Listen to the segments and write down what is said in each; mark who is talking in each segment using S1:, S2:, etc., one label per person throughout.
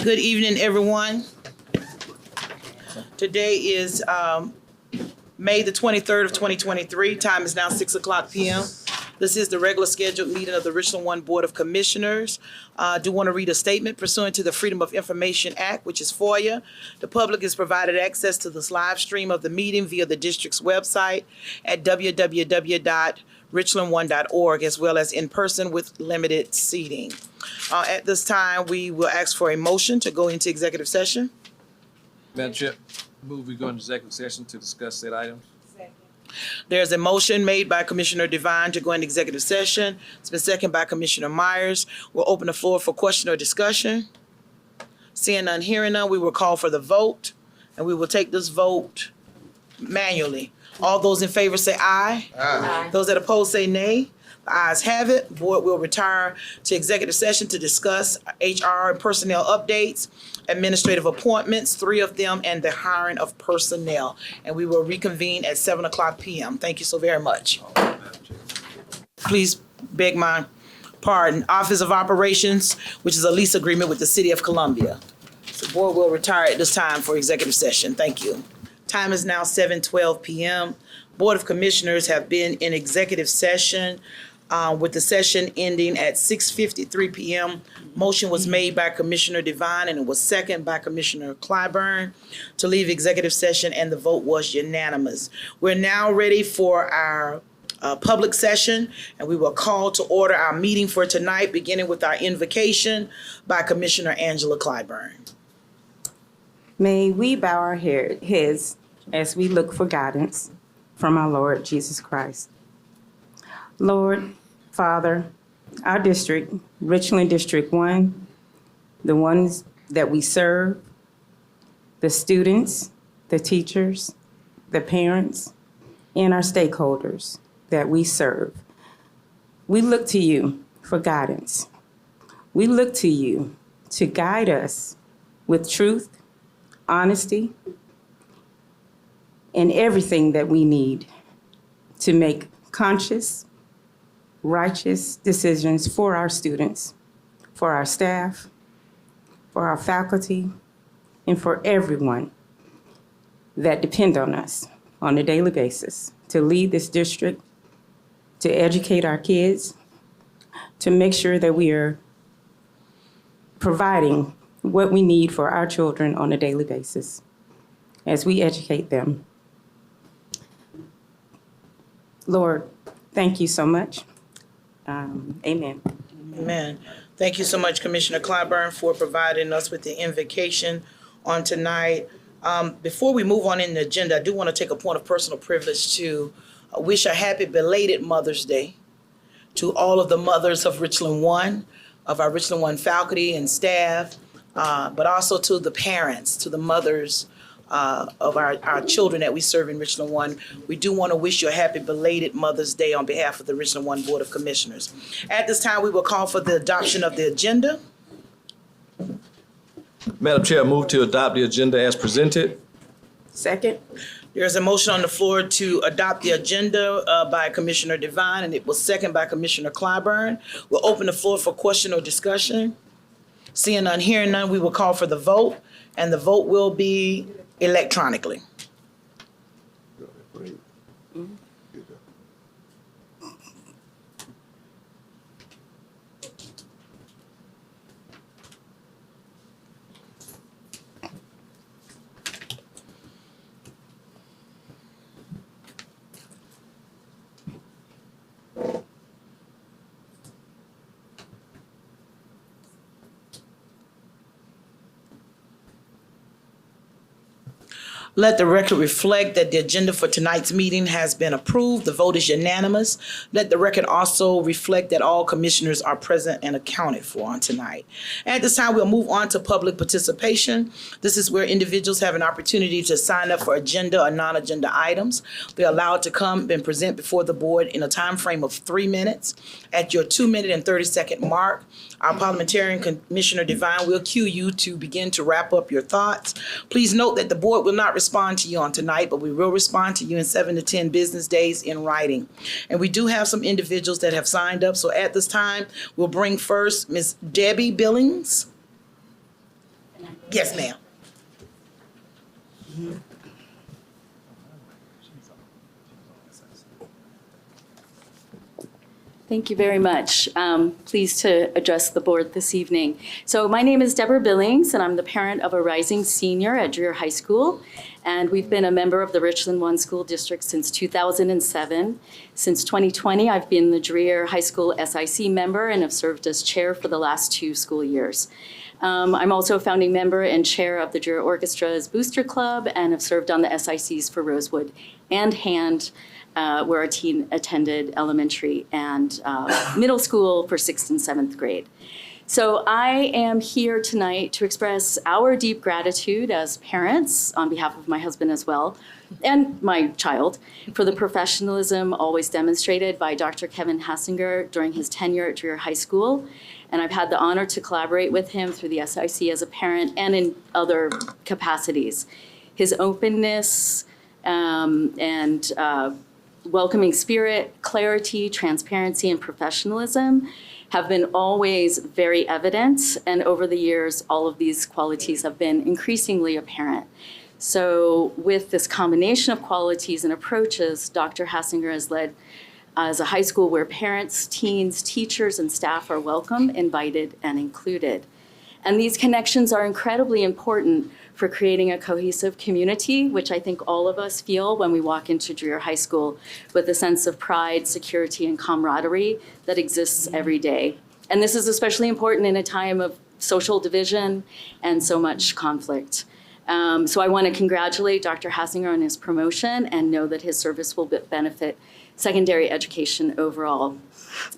S1: Good evening, everyone. Today is May the 23rd of 2023. Time is now 6:00 p.m. This is the regular scheduled meeting of the Richland 1 Board of Commissioners. I do want to read a statement pursuant to the Freedom of Information Act, which is FOIA. The public is provided access to this live stream of the meeting via the district's website at www.richland1.org, as well as in person with limited seating. At this time, we will ask for a motion to go into executive session.
S2: Madam Chair, move we go into executive session to discuss said items.
S1: There's a motion made by Commissioner Devine to go into executive session. It's been seconded by Commissioner Myers. We'll open the floor for question or discussion. Seeing none, hearing none, we will call for the vote, and we will take this vote manually. All those in favor say aye. Aye. Those that oppose say nay. The ayes have it. Board will retire to executive session to discuss HR and personnel updates, administrative appointments, 3 of them, and the hiring of personnel. And we will reconvene at 7:00 p.m. Thank you so very much. Please beg my pardon. Office of Operations, which is a lease agreement with the City of Columbia. The board will retire at this time for executive session. Thank you. Time is now 7:12 p.m. Board of Commissioners have been in executive session with the session ending at 6:53 p.m. Motion was made by Commissioner Devine and it was seconded by Commissioner Clyburn to leave executive session, and the vote was unanimous. We're now ready for our public session, and we will call to order our meeting for tonight, beginning with our invocation by Commissioner Angela Clyburn.
S3: May we bow our heads as we look for guidance from our Lord Jesus Christ. Lord, Father, our district, Richland District 1, the ones that we serve, the students, the teachers, the parents, and our stakeholders that we serve, we look to you for guidance. We look to you to guide us with truth, honesty, and everything that we need to make conscious, righteous decisions for our students, for our staff, for our faculty, and for everyone that depend on us on a daily basis to lead this district, to educate our kids, to make sure that we are providing what we need for our children on a daily basis as we educate them. Lord, thank you so much. Amen.
S1: Amen. Thank you so much, Commissioner Clyburn, for providing us with the invocation on tonight. Before we move on in the agenda, I do want to take a point of personal privilege to wish a happy belated Mother's Day to all of the mothers of Richland 1, of our Richland 1 faculty and staff, but also to the parents, to the mothers of our children that we serve in Richland 1. We do want to wish you a happy belated Mother's Day on behalf of the Richland 1 Board of Commissioners. At this time, we will call for the adoption of the agenda.
S2: Madam Chair, move to adopt the agenda as presented.
S3: Second.
S1: There's a motion on the floor to adopt the agenda by Commissioner Devine, and it was seconded by Commissioner Clyburn. We'll open the floor for question or discussion. Seeing none, hearing none, we will call for the vote, and the vote will be electronically. Let the record reflect that the agenda for tonight's meeting has been approved. The vote is unanimous. Let the record also reflect that all commissioners are present and accounted for on tonight. At this time, we'll move on to public participation. This is where individuals have an opportunity to sign up for agenda or non-agenda items. They're allowed to come and present before the board in a time frame of 3 minutes. At your 2-minute and 30-second mark, our parliamentarian Commissioner Devine will cue you to begin to wrap up your thoughts. Please note that the board will not respond to you on tonight, but we will respond to you in 7 to 10 business days in writing. And we do have some individuals that have signed up. So at this time, we'll bring first Ms. Debbie Billings. Yes, ma'am.
S4: Thank you very much. Pleased to address the board this evening. So my name is Deborah Billings, and I'm the parent of a rising senior at Dreher High School. And we've been a member of the Richland 1 School District since 2007. Since 2020, I've been the Dreher High School SIC member and have served as chair for the last 2 school years. I'm also a founding member and chair of the Dreher Orchestra's Booster Club and have served on the SICs for Rosewood and Hand, where our teen attended elementary and middle school for 6th and 7th grade. So I am here tonight to express our deep gratitude as parents, on behalf of my husband as well, and my child, for the professionalism always demonstrated by Dr. Kevin Hassinger during his tenure at Dreher High School. And I've had the honor to collaborate with him through the SIC as a parent and in other capacities. His openness and welcoming spirit, clarity, transparency, and professionalism have been always very evident. And over the years, all of these qualities have been increasingly apparent. So with this combination of qualities and approaches, Dr. Hassinger has led as a high school where parents, teens, teachers, and staff are welcome, invited, and included. And these connections are incredibly important for creating a cohesive community, which I think all of us feel when we walk into Dreher High School, with a sense of pride, security, and camaraderie that exists every day. And this is especially important in a time of social division and so much conflict. So I want to congratulate Dr. Hassinger on his promotion and know that his service will benefit secondary education overall.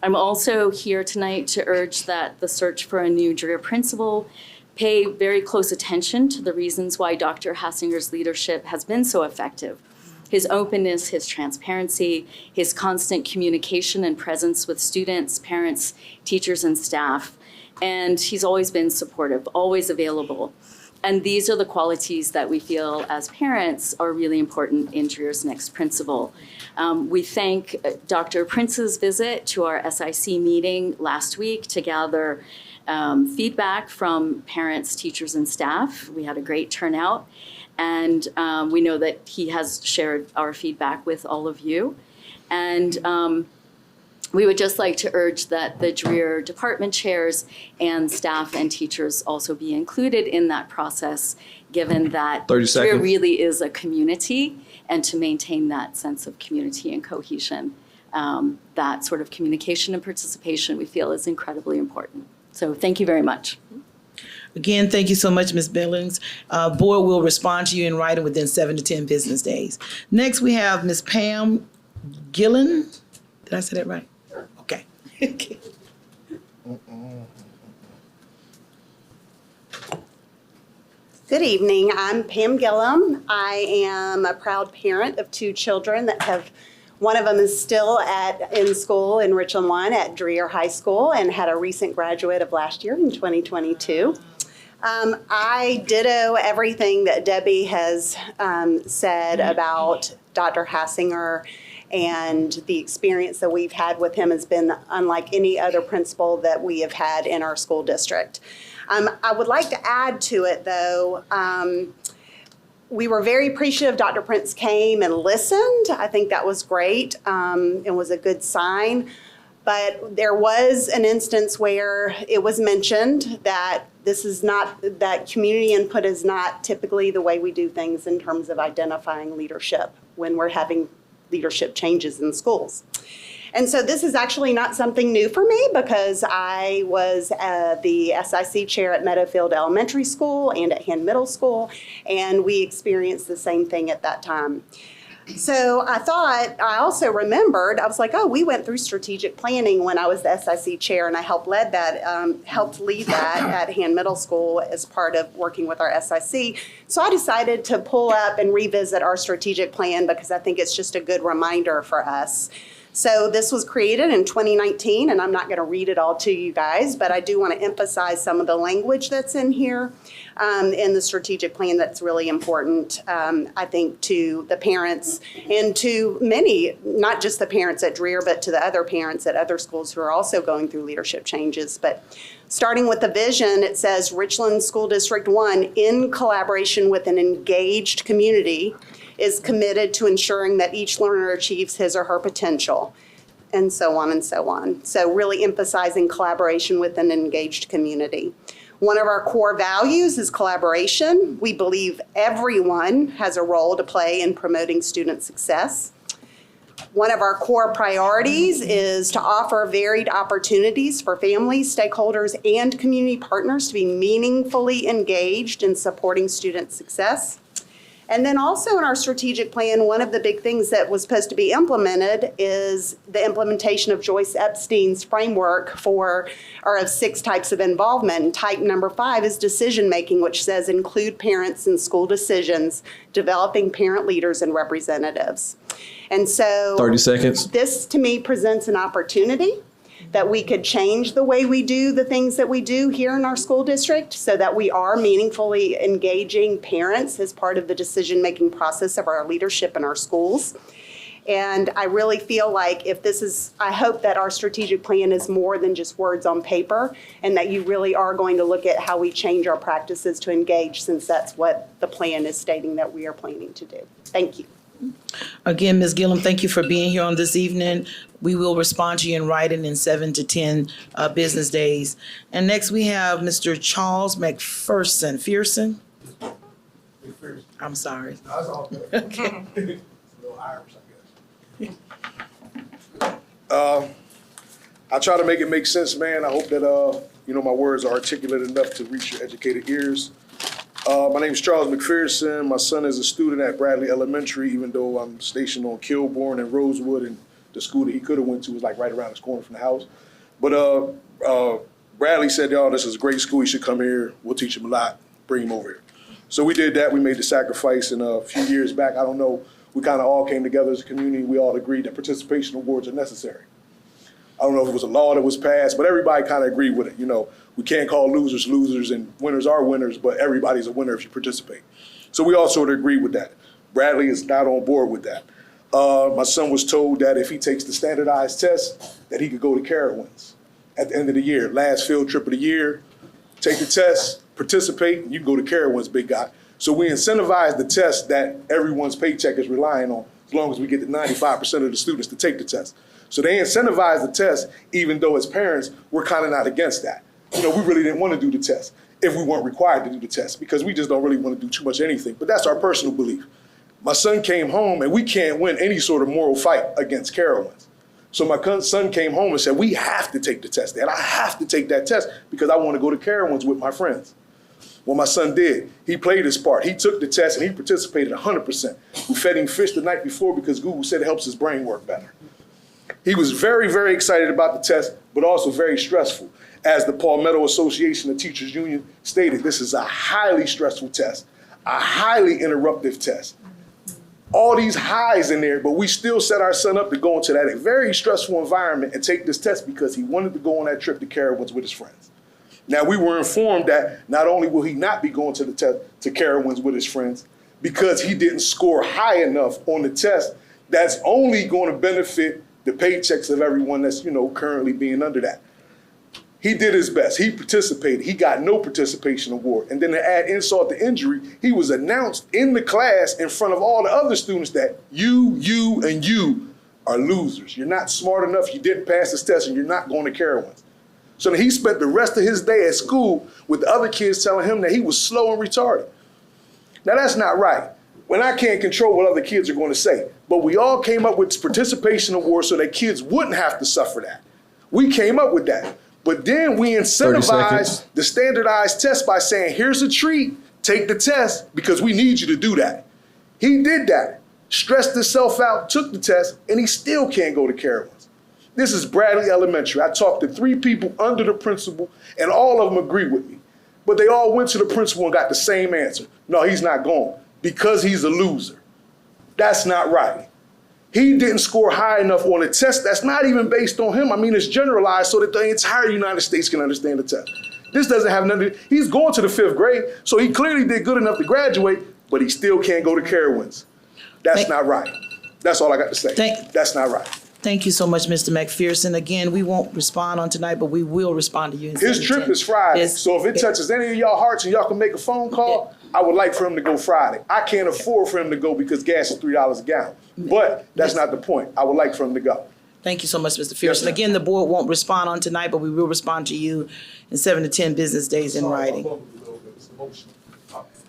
S4: I'm also here tonight to urge that the search for a new Dreher principal pay very close attention to the reasons why Dr. Hassinger's leadership has been so effective. His openness, his transparency, his constant communication and presence with students, parents, teachers, and staff. And he's always been supportive, always available. And these are the qualities that we feel as parents are really important in Dreher's next principal. We thank Dr. Prince's visit to our SIC meeting last week to gather feedback from parents, teachers, and staff. We had a great turnout, and we know that he has shared our feedback with all of you. And we would just like to urge that the Dreher department chairs and staff and teachers also be included in that process, given that
S2: 30 seconds.
S4: Dreher really is a community, and to maintain that sense of community and cohesion, that sort of communication and participation we feel is incredibly important. So thank you very much.
S1: Again, thank you so much, Ms. Billings. Board will respond to you in writing within 7 to 10 business days. Next, we have Ms. Pam Gillen. Did I say that right? Okay.
S5: Good evening. I'm Pam Gillum. I am a proud parent of 2 children that have, one of them is still in school in Richland 1 at Dreher High School and had a recent graduate of last year in 2022. I ditto everything that Debbie has said about Dr. Hassinger, and the experience that we've had with him has been unlike any other principal that we have had in our school district. I would like to add to it, though, we were very appreciative Dr. Prince came and listened. I think that was great and was a good sign. But there was an instance where it was mentioned that this is not, that community input is not typically the way we do things in terms of identifying leadership when we're having leadership changes in schools. And so this is actually not something new for me, because I was the SIC chair at Meadowfield Elementary School and at Hand Middle School, and we experienced the same thing at that time. So I also remembered, I was like, oh, we went through strategic planning when I was the SIC chair, and I helped lead that at Hand Middle School as part of working with our SIC. So I decided to pull up and revisit our strategic plan, because I think it's just a good reminder for us. So this was created in 2019, and I'm not going to read it all to you guys, but I do want to emphasize some of the language that's in here in the strategic plan that's really important, I think, to the parents and to many, not just the parents at Dreher, but to the other parents at other schools who are also going through leadership changes. But starting with the vision, it says Richland School District 1, in collaboration with an engaged community, is committed to ensuring that each learner achieves his or her potential, and so on and so on. So really emphasizing collaboration with an engaged community. One of our core values is collaboration. We believe everyone has a role to play in promoting student success. One of our core priorities is to offer varied opportunities for families, stakeholders, and community partners to be meaningfully engaged in supporting student success. And then also in our strategic plan, one of the big things that was supposed to be implemented is the implementation of Joyce Epstein's framework of 6 types of involvement. And type number 5 is decision-making, which says include parents in school decisions, developing parent leaders and representatives. And so
S2: 30 seconds.
S5: This, to me, presents an opportunity that we could change the way we do the things that we do here in our school district so that we are meaningfully engaging parents as part of the decision-making process of our leadership in our schools. And I really feel like I hope that our strategic plan is more than just words on paper, and that you really are going to look at how we change our practices to engage, since that's what the plan is stating that we are planning to do. Thank you.
S1: Again, Ms. Gillum, thank you for being here on this evening. We will respond to you in writing in 7 to 10 business days. And next we have Mr. Charles McPherson. I'm sorry.
S6: That's all good.
S1: Okay.
S6: A little Irish, I guess. I try to make it make sense, man. I hope that my words are articulate enough to reach your educated ears. My name is Charles McPherson. My son is a student at Bradley Elementary, even though I'm stationed on Kilbourne and Rosewood, and the school that he could have went to was like right around his corner from the house. But Bradley said, this is a great school. He should come here. We'll teach him a lot. Bring him over here. So we did that. We made the sacrifice, and a few years back, I don't know, we kind of all came together as a community. We all agreed that participation awards are necessary. I don't know if it was a law that was passed, but everybody kind of agreed with it. We can't call losers losers, and winners are winners, but everybody's a winner if you participate. So we all sort of agreed with that. Bradley is not on board with that. My son was told that if he takes the standardized test, that he could go to Carowinds at the end of the year. Last field trip of the year, take the test, participate, and you can go to Carowinds, big guy. So we incentivize the test that everyone's paycheck is relying on, as long as we get the 95% of the students to take the test. So they incentivize the test, even though as parents, we're kind of not against that. We really didn't want to do the test if we weren't required to do the test, because we just don't really want to do too much anything. But that's our personal belief. My son came home, and we can't win any sort of moral fight against Carowinds. So my son came home and said, we have to take the test, Dad. I have to take that test because I want to go to Carowinds with my friends. Well, my son did. He played his part. He took the test, and he participated 100%. We fed him fish the night before because Google said it helps his brain work better. He was very, very excited about the test, but also very stressful. As the Palmetto Association of Teachers Union stated, this is a highly stressful test, a highly interruptive test. All these highs in there, but we still set our son up to go into that very stressful environment and take this test because he wanted to go on that trip to Carowinds with his friends. Now, we were informed that not only will he not be going to the test to Carowinds with his friends, because he didn't score high enough on the test, that's only going to benefit the paychecks of everyone that's, currently being under that. He did his best. He participated. He got no participation award. And then to add insult to injury, he was announced in the class in front of all the other students that you, and you are losers. You're not smart enough. You didn't pass this test, and you're not going to Carowinds. So then he spent the rest of his day at school with the other kids telling him that he was slow and retarded. Now, that's not right. When I can't control what other kids are going to say. But we all came up with this participation award so that kids wouldn't have to suffer that. We came up with that. But then we incentivized the standardized test by saying, here's a treat, take the test, because we need you to do that. He did that, stressed himself out, took the test, and he still can't go to Carowinds. This is Bradley Elementary. I talked to 3 people under the principal, and all of them agree with me. But they all went to the principal and got the same answer. No, he's not going, because he's a loser. That's not right. He didn't score high enough on a test that's not even based on him. I mean, it's generalized so that the entire United States can understand the test. This doesn't have nothing, he's going to the 5th grade, so he clearly did good enough to graduate, but he still can't go to Carowinds. That's not right. That's all I got to say. That's not right.
S1: Thank you so much, Mr. McPherson. Again, we won't respond on tonight, but we will respond to you. In
S6: His trip is Friday, so if it touches any of y'all hearts and y'all can make a phone call, I would like for him to go Friday. I can't afford for him to go because gas is $3 a gallon, but that's not the point. I would like for him to go. Thank
S1: you so much, Mr.
S6: Yes,
S1: Pearson.
S6: sir.
S1: Again, the board won't respond on tonight, but we will respond to you in 7 to 10 business days in writing.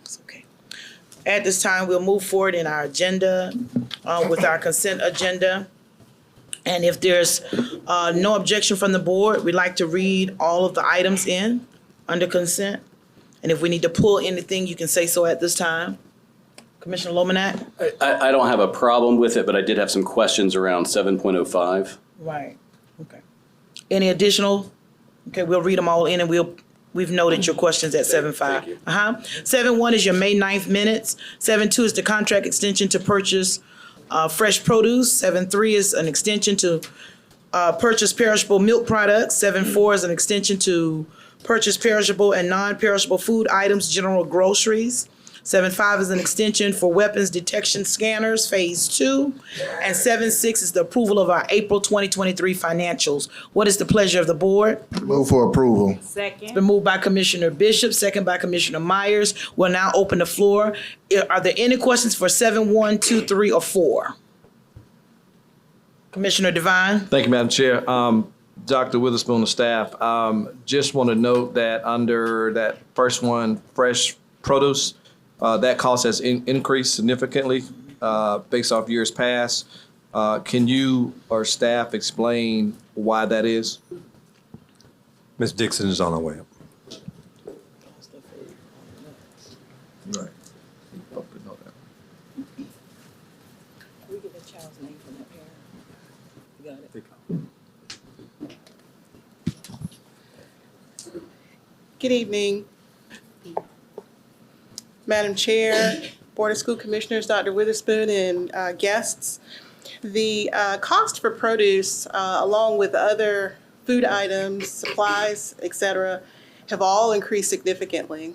S1: It's okay. At this time, we'll move forward in our agenda with our consent agenda. And if there's no objection from the board, we'd like to read all of the items in under consent. And if we need to pull anything, you can say so at this time. Commissioner Lomanak?
S7: I don't have a problem with it, but I did have some questions around 7.05.
S1: Right, okay. Any additional? Okay, we'll read them all in and we've noted your questions at 7.5.
S7: Thank you.
S1: 7.1 is your May 9th minutes. 7.2 is the contract extension to purchase fresh produce. 7.3 is an extension to purchase perishable milk products. 7.4 is an extension to purchase perishable and non-perishable food items, general groceries. 7.5 is an extension for weapons detection scanners, phase 2. And 7.6 is the approval of our April 2023 financials. What is the pleasure of the board?
S8: Move for approval.
S1: It's been moved by Commissioner Bishop, second by Commissioner Myers. We'll now open the floor. Are there any questions for 7.1, 2, 3, or 4? Commissioner Devine?
S2: Thank you, Madam Chair. Dr. Witherspoon and staff, just want to note that under that first one, fresh produce, that cost has increased significantly based off years past. Can you or staff explain why that is?
S9: Ms. Dixon is on her way up.
S2: Right.
S1: We get the child's name from that parent. You got it.
S10: Good evening. Madam Chair, Board of School Commissioners, Dr. Witherspoon, and guests. The cost for produce, along with other food items, supplies, et cetera, have all increased significantly.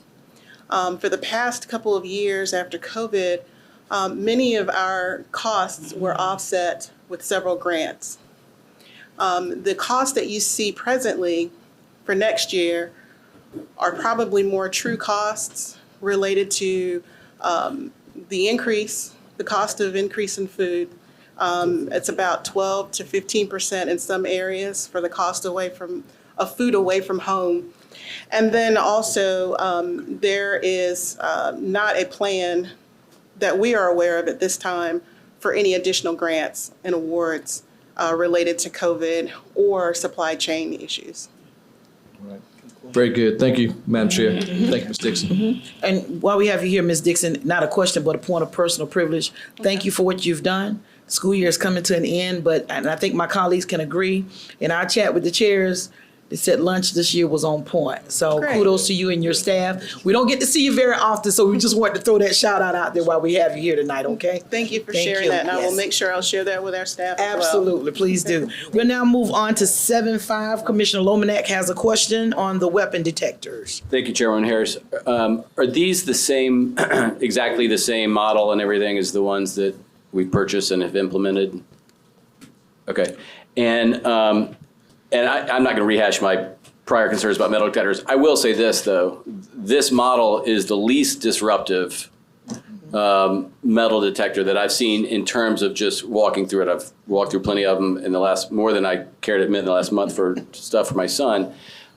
S10: For the past couple of years after COVID, many of our costs were offset with several grants. The costs that you see presently for next year are probably more true costs related to the cost of increase in food. It's about 12 to 15% in some areas for the cost of food away from home. And then also there is not a plan that we are aware of at this time for any additional grants and awards related to COVID or supply chain issues.
S2: Very good. Thank you, Madam Chair. Thank you, Ms. Dixon.
S1: And while we have you here, Ms. Dixon, not a question, but a point of personal privilege. Thank you for what you've done. School year is coming to an end, and I think my colleagues can agree. In our chat with the chairs, they said lunch this year was on point. So
S10: Great.
S1: Kudos to you and your staff. We don't get to see you very often, so we just wanted to throw that shout out there while we have you here tonight, okay?
S10: Thank you for
S1: Thank
S10: sharing
S1: you.
S10: that, and I will
S1: Yes.
S10: make sure I'll share that with our staff as well.
S1: Absolutely, please do. We'll now move on to 7.5. Commissioner Lomanak has a question on the weapon detectors.
S7: Thank you, Chairman Harris. Are these the same, exactly the same model and everything as the ones that we purchased and have implemented? Okay. And I'm not going to rehash my prior concerns about metal detectors. I will say this, though. This model is the least disruptive metal detector that I've seen in terms of just walking through it. I've walked through plenty of them in the last, more than I care to admit, in the last month for stuff for my son.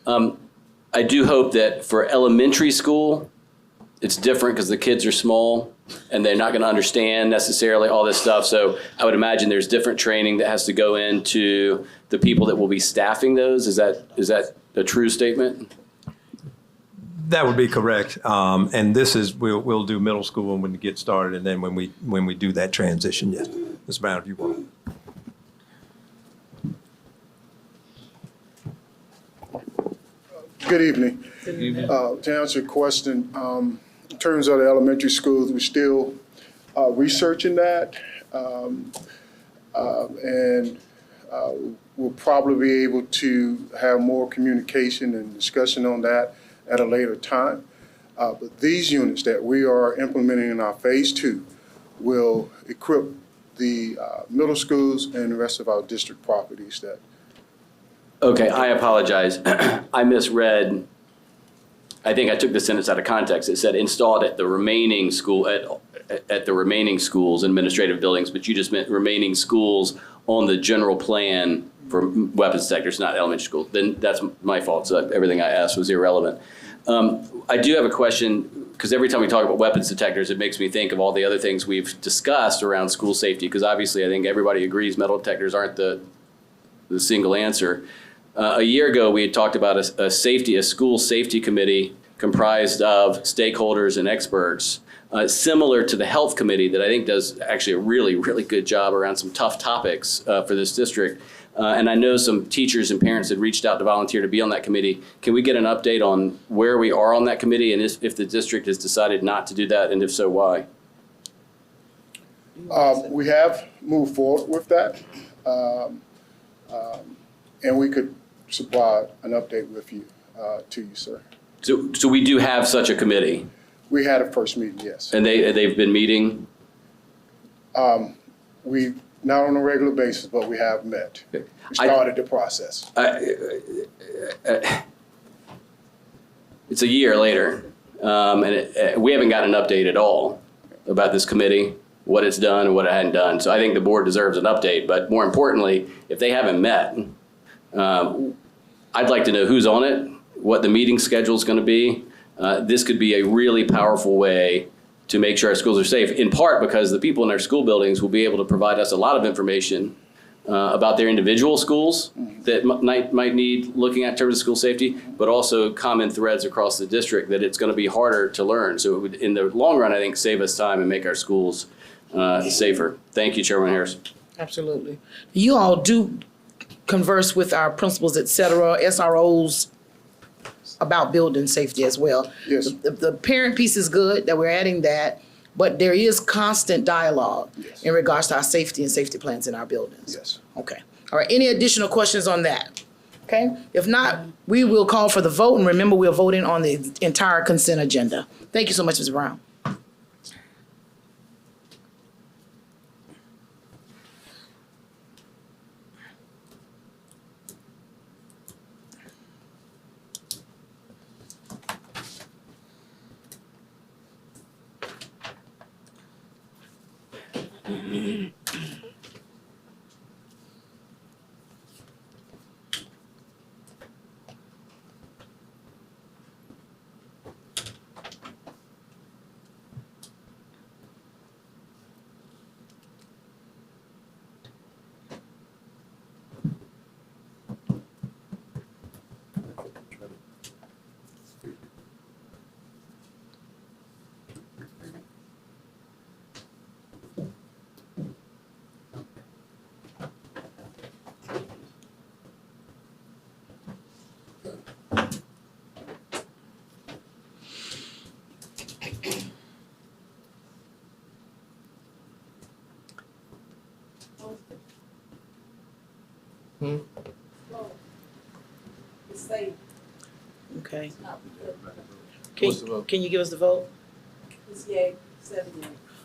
S7: I do hope that for elementary school, it's different because the kids are small and they're not going to understand necessarily all this stuff. So I would imagine there's different training that has to go into the people that will be staffing those. Is that a true statement?
S9: That would be correct. And this is, we'll do middle school when we get started, and then when we do that transition, yes. Ms. Brown, if you want.
S6: Good evening. To answer your question, in terms of the elementary schools, we're still researching that. And we'll probably be able to have more communication and discussion on that at a later time. But these units that we are implementing in our phase 2 will equip the middle schools and the rest of our district properties that.
S7: Okay, I apologize. I misread. I think I took the sentence out of context. It said installed at the remaining school, at the remaining schools, administrative buildings, but you just meant remaining schools on the general plan for weapons detectors, not elementary school. Then that's my fault, so everything I asked was irrelevant. I do have a question, because every time we talk about weapons detectors, it makes me think of all the other things we've discussed around school safety, because obviously I think everybody agrees metal detectors aren't the single answer. A year ago, we had talked about a school safety committee comprised of stakeholders and experts, similar to the health committee that I think does actually a really, really good job around some tough topics for this district. And I know some teachers and parents had reached out to volunteer to be on that committee. Can we get an update on where we are on that committee and if the district has decided not to do that, and if so, why?
S6: We have moved forward with that. And we could supply an update with you, to you, sir.
S7: So we do have such a committee,
S6: We had a first meeting, yes.
S7: and they've been meeting?
S6: We, not on a regular basis, but we have met. We started the process.
S7: It's a year later, and we haven't gotten an update at all about this committee, what it's done and what it hadn't done. So I think the board deserves an update, but more importantly, if they haven't met, I'd like to know who's on it, what the meeting schedule is going to be. This could be a really powerful way to make sure our schools are safe, in part because the people in our school buildings will be able to provide us a lot of information about their individual schools that might need looking at in terms of school safety, but also common threads across the district that it's going to be harder to learn. So it would, in the long run, I think, save us time and make our schools safer. Thank you, Chairman Harris.
S1: Absolutely. You all do converse with our principals, et cetera, SROs, about building safety as well.
S6: Yes.
S1: The parent piece is good that we're adding that, but there is constant dialogue
S6: Yes.
S1: in regards to our safety and safety plans in our buildings.
S6: Yes.
S1: Okay. All right. Any additional questions on that? Okay. If not, we will call for the vote, and remember, we're voting on the entire consent agenda. Thank you so much, Ms. Brown. Okay. Can you give us the vote?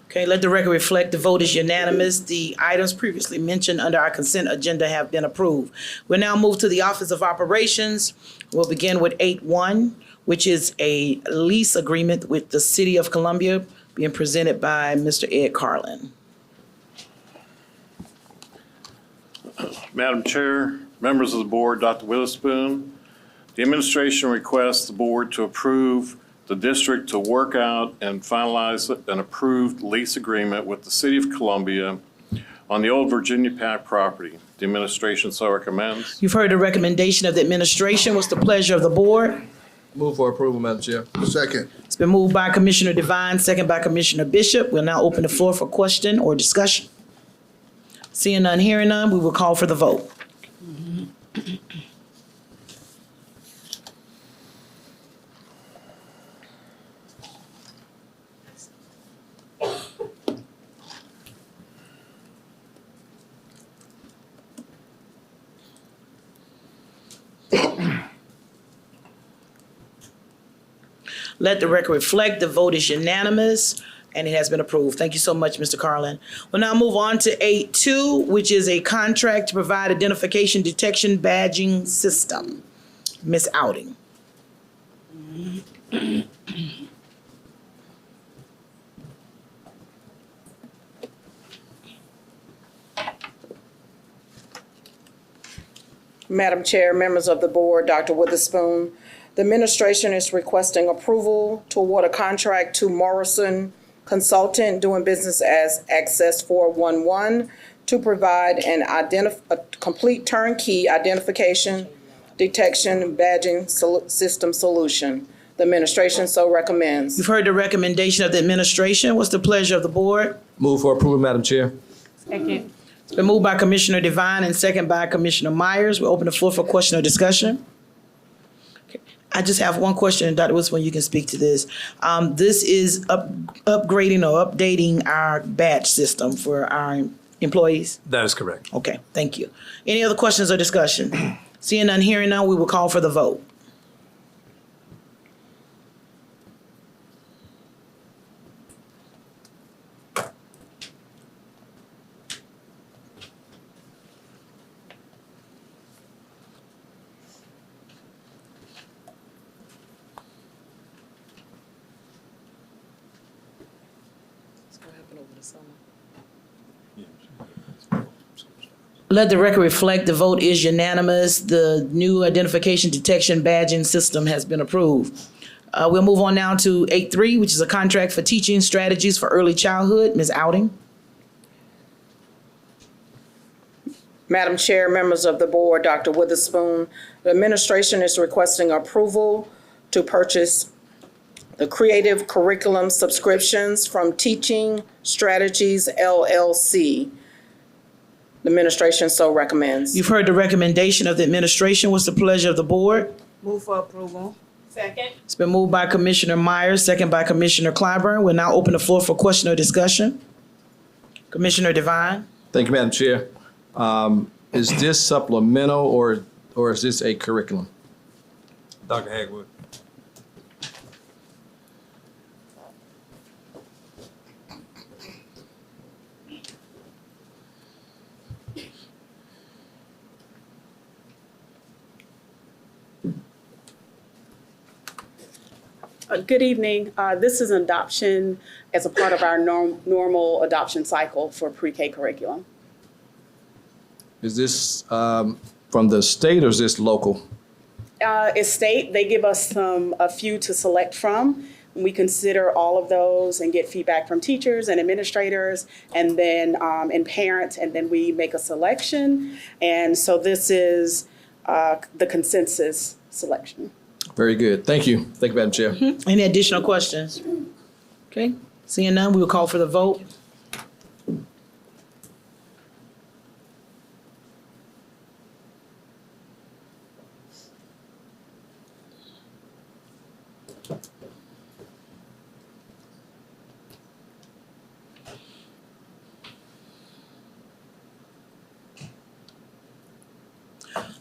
S1: Okay, let the record reflect the vote is unanimous. The items previously mentioned under our consent agenda have been approved. We'll now move to the Office of Operations. We'll begin with 8-1, which is a lease agreement with the City of Columbia, being presented by Mr. Ed Carlin.
S8: Madam Chair, members of the board, Dr. Witherspoon, the administration requests the board to approve the district to work out and finalize an approved lease agreement with the City of Columbia on the old Virginia Pack property. The administration so recommends.
S1: You've heard the recommendation of the administration. What's the pleasure of the board?
S2: Move for approval, Madam Chair.
S6: Second.
S1: It's been moved by Commissioner Devine, second by Commissioner Bishop. We'll now open the floor for question or discussion. Seeing none, hearing none, we will call for the vote. Let the record reflect the vote is unanimous and it has been approved. Thank you so much, Mr. Carlin. We'll now move on to 8.2, which is a contract to provide identification detection badging system. Ms. Outing.
S11: Madam Chair, members of the board, Dr. Witherspoon, the administration is requesting approval to award a contract to Morrison Consultant doing business as Access 411 to provide a complete turnkey identification, detection, and badging system solution. The administration so recommends.
S1: You've heard the recommendation of the administration. What's the pleasure of the board?
S2: Move for approval, Madam Chair.
S3: Second.
S1: It's been moved by Commissioner Devine and second by Commissioner Myers. We'll open the floor for question or discussion. Okay. I just have one question, Dr. Witherspoon, you can speak to this. This is upgrading or updating our badge system for our employees?
S9: That is correct.
S1: Okay, thank you. Any other questions or discussion? Seeing none, hearing none, we will call for the vote. Let the record reflect the vote is unanimous. The new identification detection badging system has been approved. We'll move on now to 8.3, which is a contract for teaching strategies for early childhood. Ms. Outing.
S11: Madam Chair, members of the board, Dr. Witherspoon, the administration is requesting approval to purchase the creative curriculum subscriptions from Teaching Strategies LLC. The administration so recommends.
S1: You've heard the recommendation of the administration. What's the pleasure of the board?
S3: Move for approval.
S10: Second.
S1: It's been moved by Commissioner Myers, second by Commissioner Clyburn. We'll now open the floor for question or discussion. Commissioner Devine.
S2: Thank you, Madam Chair. Is this supplemental or is this a curriculum?
S9: Dr. Hagwood.
S12: Good evening. This is an adoption as a part of our normal adoption cycle for pre-K curriculum.
S2: Is this from the state or is this local?
S12: It's state. They give us a few to select from. We consider all of those and get feedback from teachers and administrators and then and parents, and then we make a selection. And so this is the consensus selection.
S2: Very good. Thank you. Thank you, Madam Chair.
S1: Any additional questions? Okay, seeing none, we will call for the vote.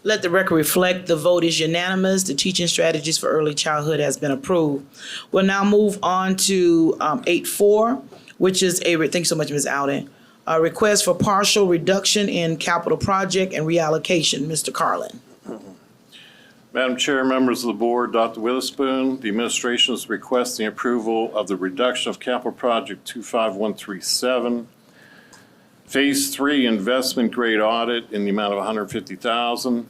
S1: Let the record reflect the vote is unanimous. The teaching strategies for early childhood has been approved. We'll now move on to 8.4, which is thank you so much, Ms. Outing. A request for partial reduction in capital project and reallocation. Mr. Carlin.
S8: Madam Chair, members of the board, Dr. Witherspoon, the administration is requesting approval of the reduction of capital project 25137. Phase 3 investment grade audit in the amount of $150,000.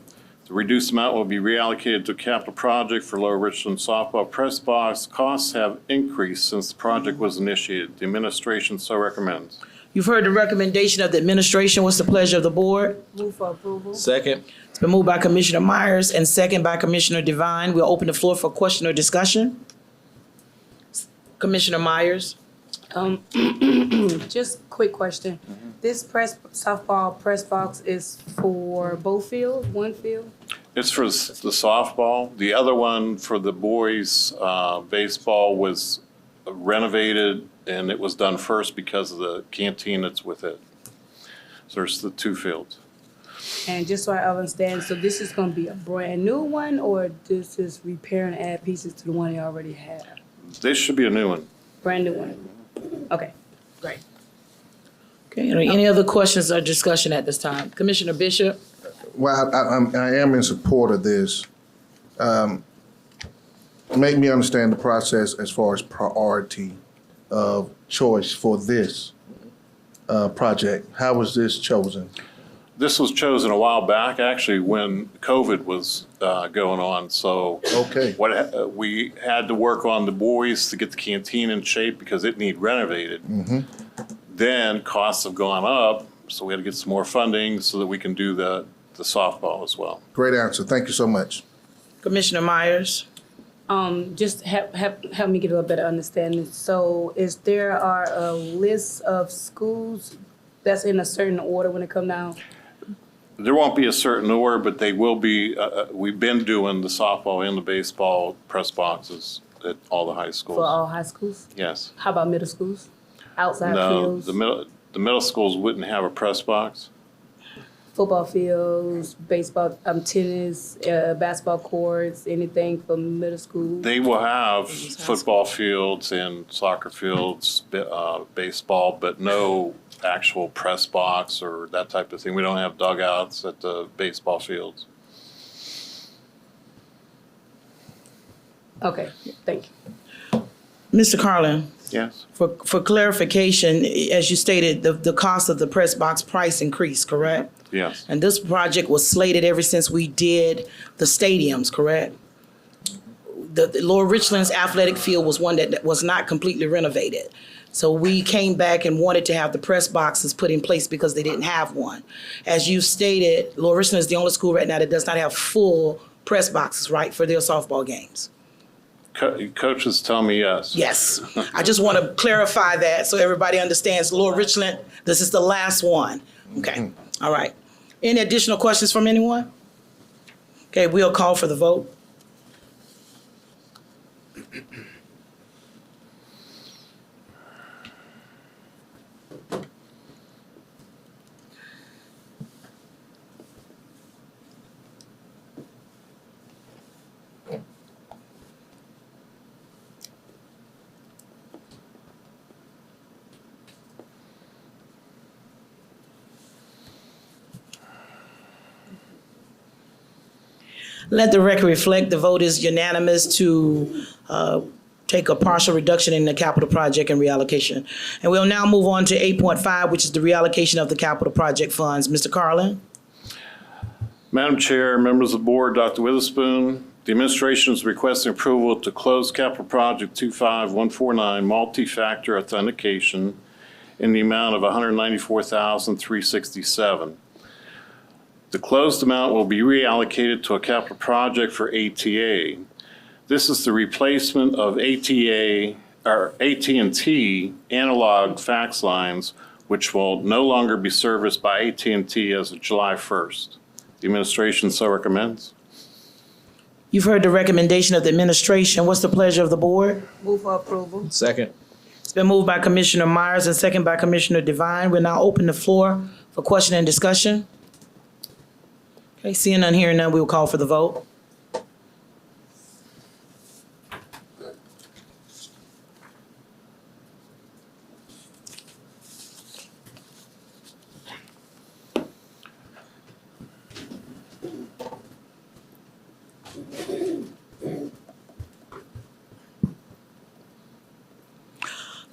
S8: The reduced amount will be reallocated to a capital project for Lower Richland softball press box. Costs have increased since the project was initiated. The administration so recommends.
S1: You've heard the recommendation of the administration. What's the pleasure of the board?
S3: Move for approval.
S2: Second.
S1: It's been moved by Commissioner Myers and second by Commissioner Devine. We'll open the floor for question or discussion. Commissioner Myers.
S13: Just quick question. This softball press box is for both fields, one field?
S8: It's for the softball. The other one for the boys' baseball was renovated, and it was done first because of the canteen that's with it. So there's the two fields.
S13: And just so I understand, so this is gonna be a brand new one, or this is repair and add pieces to the one you already have?
S8: This should be a new one.
S13: Brand new one. Okay, great.
S1: Okay, any other questions or discussion at this time? Commissioner Bishop?
S14: Well, I am in support of this. Make me understand the process as far as priority of choice for this project. How was this chosen?
S8: This was chosen a while back, actually, when COVID was going on. So
S14: Okay.
S8: we had to work on the boys to get the canteen in shape because it needed renovated. Then costs have gone up, so we had to get some more funding so that we can do the softball as well.
S14: Great answer. Thank you so much.
S1: Commissioner Myers?
S13: Just help me get a little better understanding. So there are a list of schools that's in a certain order when it come down?
S8: There won't be a certain order, but they will be, we've been doing the softball and the baseball press boxes at all the high schools.
S13: For all high schools?
S8: Yes.
S13: How about middle schools? Outside
S8: No,
S13: fields?
S8: the middle schools wouldn't have a press box.
S13: Football fields, baseball, tennis, basketball courts, anything for middle school?
S8: They will have football fields and soccer fields, baseball, but no actual press box or that type of thing. We don't have dugouts at the baseball fields.
S13: Okay, thank you.
S1: Mr. Carlin?
S8: Yes.
S1: For clarification, as you stated, the cost of the press box price increased, correct?
S8: Yes.
S1: And this project was slated ever since we did the stadiums, correct? The Lower Richland's athletic field was one that was not completely renovated. So we came back and wanted to have the press boxes put in place because they didn't have one. As you stated, Lower Richland is the only school right now that does not have full press boxes, right, for their softball games.
S8: Coaches tell me yes.
S1: Yes. I just want to clarify that so everybody understands. Lower Richland, this is the last one. Okay. All right. Any additional questions from anyone? Okay, we'll call for the vote. Let the record reflect the vote is unanimous to take a partial reduction in the capital project and reallocation. And we'll now move on to 8.5, which is the reallocation of the capital project funds. Mr. Carlin?
S8: Madam Chair, members of the board, Dr. Witherspoon, the administration is requesting approval to close capital project 25149 multi-factor authentication in the amount of $194,367. The closed amount will be reallocated to a capital project for ATA. This is the replacement of AT&T analog fax lines, which will no longer be serviced by AT&T as of July 1st. The administration so recommends.
S1: You've heard the recommendation of the administration. What's the pleasure of the board?
S13: Move for approval.
S2: Second.
S1: It's been moved by Commissioner Myers and second by Commissioner Devine. We'll now open the floor for question and discussion. Okay, seeing none, hearing none, we will call for the vote.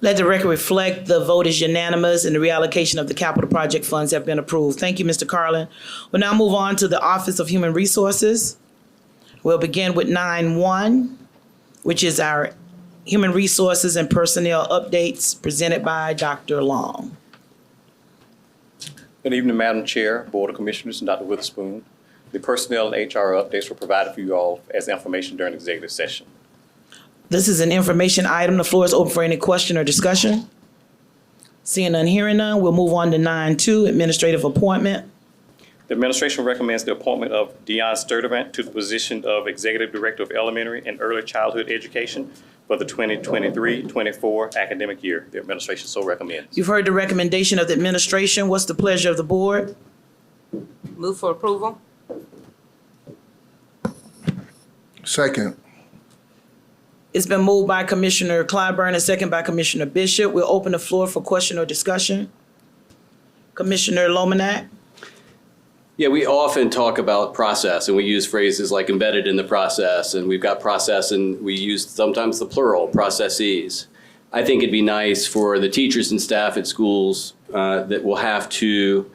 S1: Let the record reflect the vote is unanimous and the reallocation of the capital project funds have been approved. Thank you, Mr. Carlin. We'll now move on to the Office of Human Resources. We'll begin with 9.1, which is our Human Resources and Personnel Updates presented by Dr. Long.
S15: Good evening, Madam Chair, Board of Commissioners, and Dr. Witherspoon. The personnel and HR updates were provided for you all as information during executive session.
S1: This is an information item. The floor is open for any question or discussion. Seeing none, hearing none, we'll move on to 9.2, administrative appointment.
S15: The administration recommends the appointment of Dion Sturdivant to the position of Executive Director of Elementary and Early Childhood Education for the 2023-24 academic year. The administration so recommends.
S1: You've heard the recommendation of the administration. What's the pleasure of the board?
S13: Move for approval.
S14: Second.
S1: It's been moved by Commissioner Clyburn and second by Commissioner Bishop. We'll open the floor for question or discussion. Commissioner Lomanak?
S7: Yeah, we often talk about process, and we use phrases like embedded in the process, and we've got process, and we use sometimes the plural, processes. I think it'd be nice for the teachers and staff at schools that will have to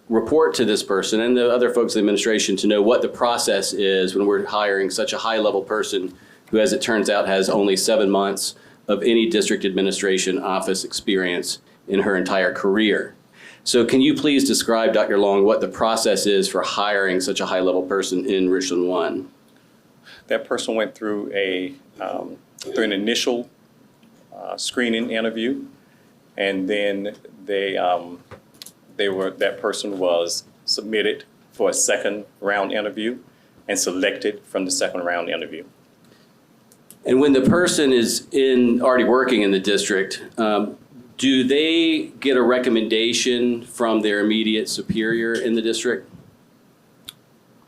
S7: report to this person and the other folks in the administration to know what the process is when we're hiring such a high-level person who, as it turns out, has only 7 months of any district administration office experience in her entire career. So can you please describe, Dr. Long, what the process is for hiring such a high-level person in Richland 1?
S15: That person went through through an initial screening interview, and then that person was submitted for a second round interview and selected from the second round interview.
S7: And when the person is already working in the district, do they get a recommendation from their immediate superior in the district?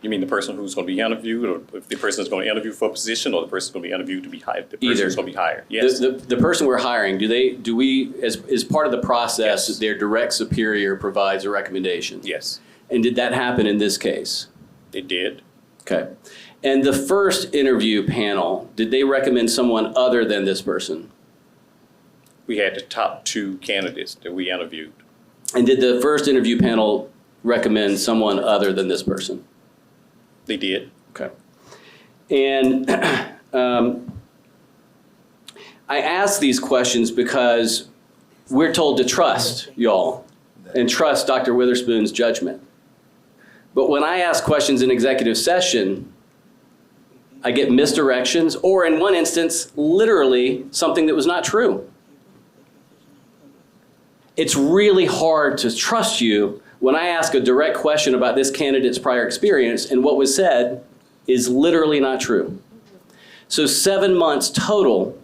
S15: You mean the person who's going to be interviewed, or if the person is going to interview for a position, or the person is going to be interviewed to be hired? The person is going to be hired. Yes.
S7: The person we're hiring, do we, as part of the process,
S15: Yes.
S7: their direct superior provides a recommendation?
S15: Yes,
S7: And did that happen in this case?
S15: it did.
S7: Okay. And the first interview panel, did they recommend someone other than this person?
S15: We had the top 2 candidates that we interviewed.
S7: And did the first interview panel recommend someone other than this person?
S15: They did.
S7: Okay. And I ask these questions because we're told to trust y'all and trust Dr. Witherspoon's judgment. But when I ask questions in executive session, I get misdirections, or in one instance, literally something that was not true. It's really hard to trust you when I ask a direct question about this candidate's prior experience and what was said is literally not true. So 7 months total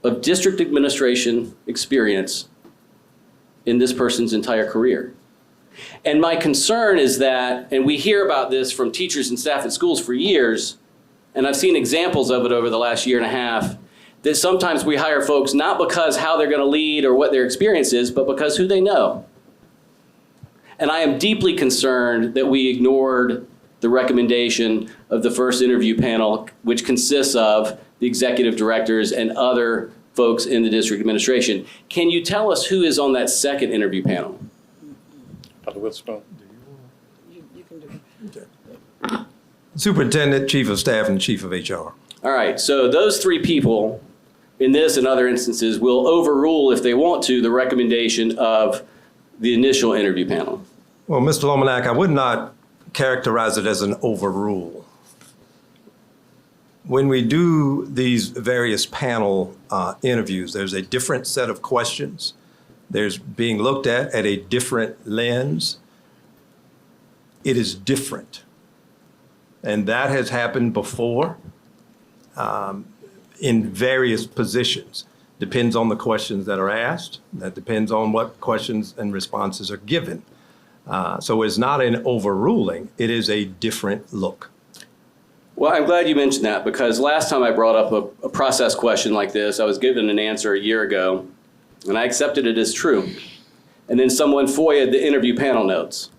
S7: of district administration experience in this person's entire career. And my concern is that, and we hear about this from teachers and staff at schools for years, and I've seen examples of it over the last year and a half, that sometimes we hire folks not because how they're going to lead or what their experience is, but because who they know. And I am deeply concerned that we ignored the recommendation of the first interview panel, which consists of the executive directors and other folks in the district administration. Can you tell us who is on that second interview panel?
S15: Dr. Witherspoon?
S9: Superintendent, Chief of Staff, and Chief of HR.
S7: All right, so those 3 people in this and other instances will overrule, if they want to, the recommendation of the initial interview panel.
S9: Well, Mr. Lomanak, I would not characterize it as an overrule. When we do these various panel interviews, there's a different set of questions. There's being looked at a different lens. It is different. And that has happened before in various positions. Depends on the questions that are asked. That depends on what questions and responses are given. So it's not an overruling. It is a different look.
S7: Well, I'm glad you mentioned that, because last time I brought up a process question like this, I was given an answer a year ago, and I accepted it as true. And then someone FOIA'd the interview panel notes.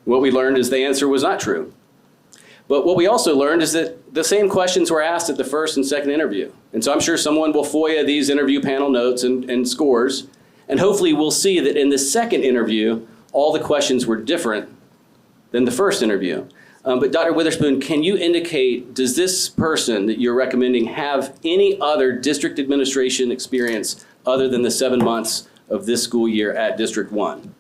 S7: What we learned is the answer was not true. But what we also learned is that the same questions were asked at the first and second interview. And so I'm sure someone will FOIA these interview panel notes and scores, and hopefully we'll see that in the second interview, all the questions were different than the first interview. But Dr. Witherspoon, can you indicate, does this person that you're recommending have any other district administration experience other than the 7 months of this school year at District 1?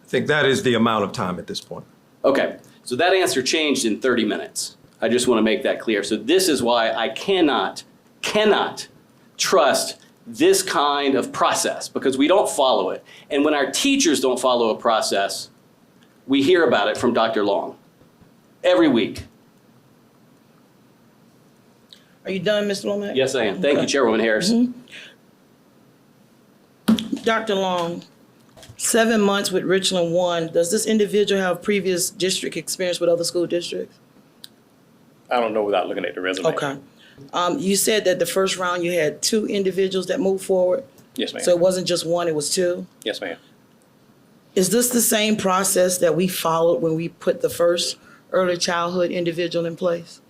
S9: I think that is the amount of time at this point.
S7: Okay, so that answer changed in 30 minutes. I just want to make that clear. So this is why I cannot trust this kind of process, because we don't follow it. And when our teachers don't follow a process, we hear about it from Dr. Long every week.
S1: Are you done, Mr. Lomax?
S7: Yes, I am. Thank you, Chairwoman Harris.
S1: Dr. Long, 7 months with Richland 1, does this individual have previous district experience with other school districts?
S15: I don't know without looking at the resume.
S1: Okay. You said that the first round you had 2 individuals that moved forward?
S15: Yes, ma'am.
S1: So it wasn't just 1, it was 2?
S15: Yes, ma'am.
S1: Is this the same process that we followed when we put the first early childhood individual in place?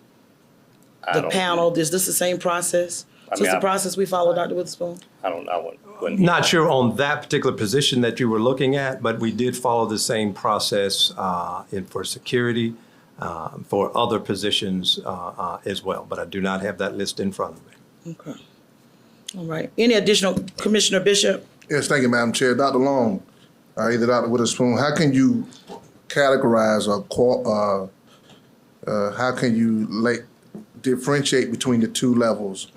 S1: The panel, is this the same process? Is this the process we follow, Dr. Witherspoon?
S15: I wouldn't.
S9: Not sure on that particular position that you were looking at, but we did follow the same process for security, for other positions as well. But I do not have that list in front of me.
S1: Okay. All right. Any additional, Commissioner Bishop?
S14: Yes, thank you, Madam Chair. Dr. Long, either Dr. Witherspoon, how can you categorize or how can you differentiate between the 2 levels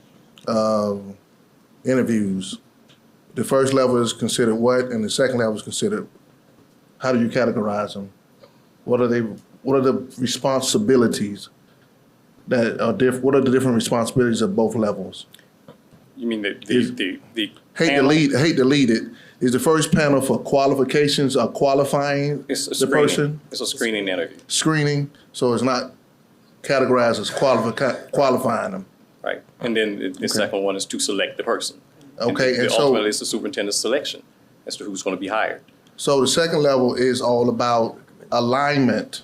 S14: of interviews? The first level is considered what, and the second level is considered, how do you categorize them? What are the responsibilities that are what are the different responsibilities of both levels?
S15: You mean the
S14: Hate
S15: panel?
S14: to lead it. Is the first panel for qualifications or qualifying
S15: It's a
S14: the
S15: screening.
S14: person?
S15: It's a screening interview.
S14: Screening, so it's not categorized as qualifying them.
S15: Right. And then the second one is to select the person.
S14: Okay, and so-
S15: ultimately, it's the superintendent's selection as to who's going to be hired.
S14: So the second level is all about alignment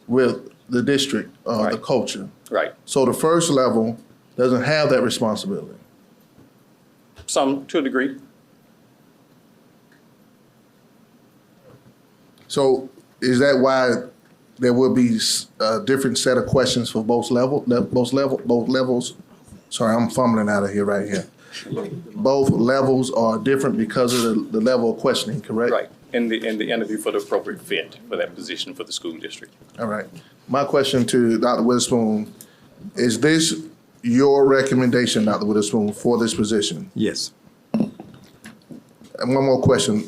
S14: with the district, the
S15: Right.
S14: culture.
S15: Right.
S14: So the first level doesn't have that responsibility.
S15: Some, to a degree.
S14: So is that why there will be a different set of questions for both levels? Sorry, I'm fumbling out of here right here. Both levels are different because of the level of questioning, correct?
S15: Right. And the interview for the appropriate fit for that position for the school district.
S14: All right. My question to Dr. Witherspoon, is this your recommendation, Dr. Witherspoon, for this position?
S9: Yes.
S14: And one more question,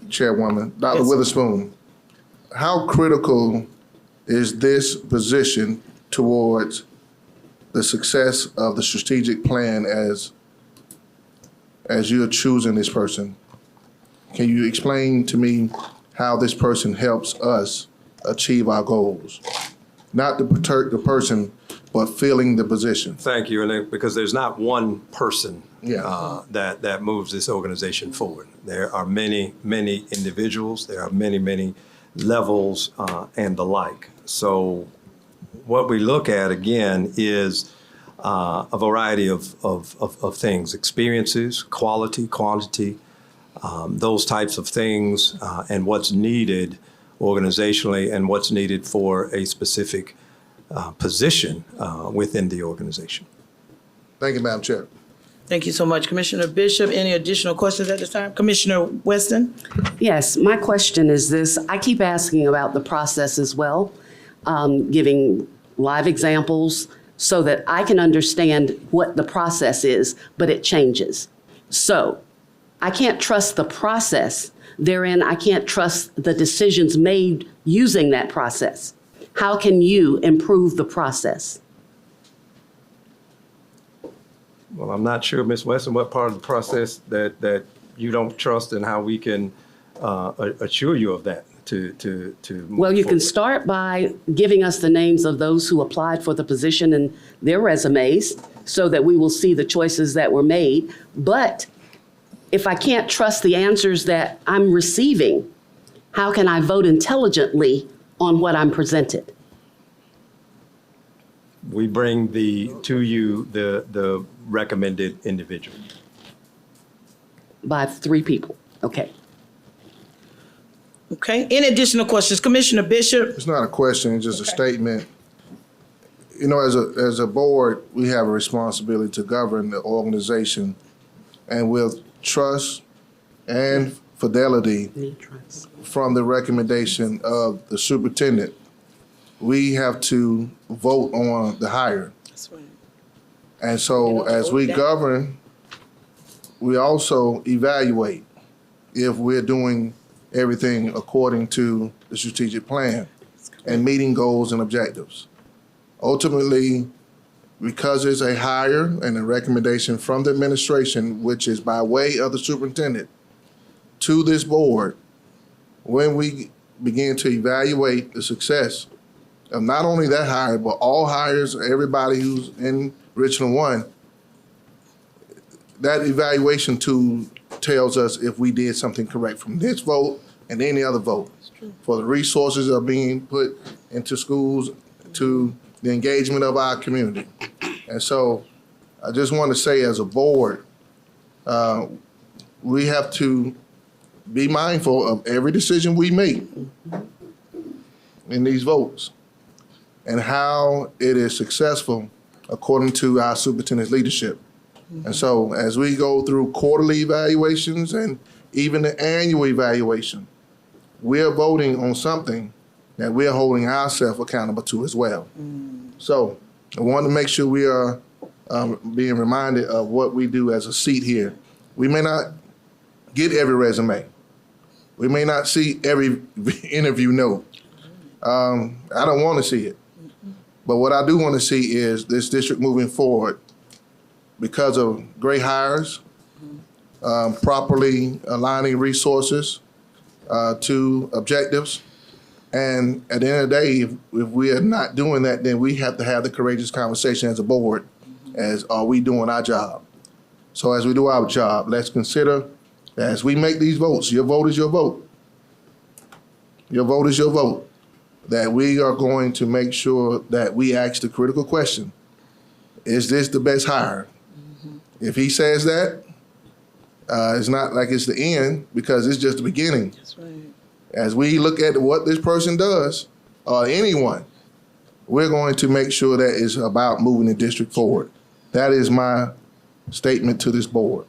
S14: Chairwoman. Dr.
S1: Yes.
S14: Witherspoon, how critical is this position towards the success of the strategic plan as you're choosing this person? Can you explain to me how this person helps us achieve our goals? Not to protect the person, but filling the position.
S9: Thank you, and because there's not one person
S14: Yeah.
S9: that moves this organization forward. There are many, many individuals. There are many, many levels and the like. So what we look at, again, is a variety of things, experiences, quality, quantity, those types of things, and what's needed organizationally and what's needed for a specific position within the organization.
S14: Thank you, Madam Chair.
S1: Thank you so much. Commissioner Bishop, any additional questions at this time? Commissioner Weston?
S16: Yes, my question is this. I keep asking about the process as well, giving live examples so that I can understand what the process is, but it changes. So I can't trust the process. Therein, I can't trust the decisions made using that process. How can you improve the process?
S9: Well, I'm not sure, Ms. Weston, what part of the process that you don't trust and how we can assure you of that to move
S16: Well, you can
S9: forward.
S16: start by giving us the names of those who applied for the position and their resumes so that we will see the choices that were made. But if I can't trust the answers that I'm receiving, how can I vote intelligently on what I'm presented?
S9: We bring to you the recommended individual.
S16: By 3 people. Okay.
S1: Okay, any additional questions? Commissioner Bishop?
S14: It's not a question, it's just a statement. You know, as a board, we have a responsibility to govern the organization, and with trust and fidelity
S16: Need trust.
S14: from the recommendation of the superintendent, we have to vote on the hire.
S1: That's right.
S14: And so as we govern, we also evaluate if we're doing everything according to the strategic plan and meeting goals and objectives. Ultimately, because it's a hire and a recommendation from the administration, which is by way of the superintendent, to this board, when we begin to evaluate the success of not only that hire, but all hires, everybody who's in Richland 1, that evaluation tool tells us if we did something correct from this vote and any other vote. For the resources that are being put into schools, to the engagement of our community. And so I just want to say as a board, we have to be mindful of every decision we make in these votes and how it is successful according to our superintendent's leadership. And so as we go through quarterly evaluations and even the annual evaluation, we're voting on something that we're holding ourselves accountable to as well. So I want to make sure we are being reminded of what we do as a seat here. We may not get every resume. We may not see every interview note. I don't want to see it. But what I do want to see is this district moving forward because of great hires, properly aligning resources to objectives. And at the end of the day, if we are not doing that, then we have to have the courageous conversation as a board as are we doing our job? So as we do our job, let's consider that as we make these votes, your vote is your vote. Your vote is your vote. That we are going to make sure that we ask the critical question, is this the best hire? If he says that, it's not like it's the end because it's just the beginning.
S1: That's right.
S14: As we look at what this person does, or anyone, we're going to make sure that it's about moving the district forward. That is my statement to this board.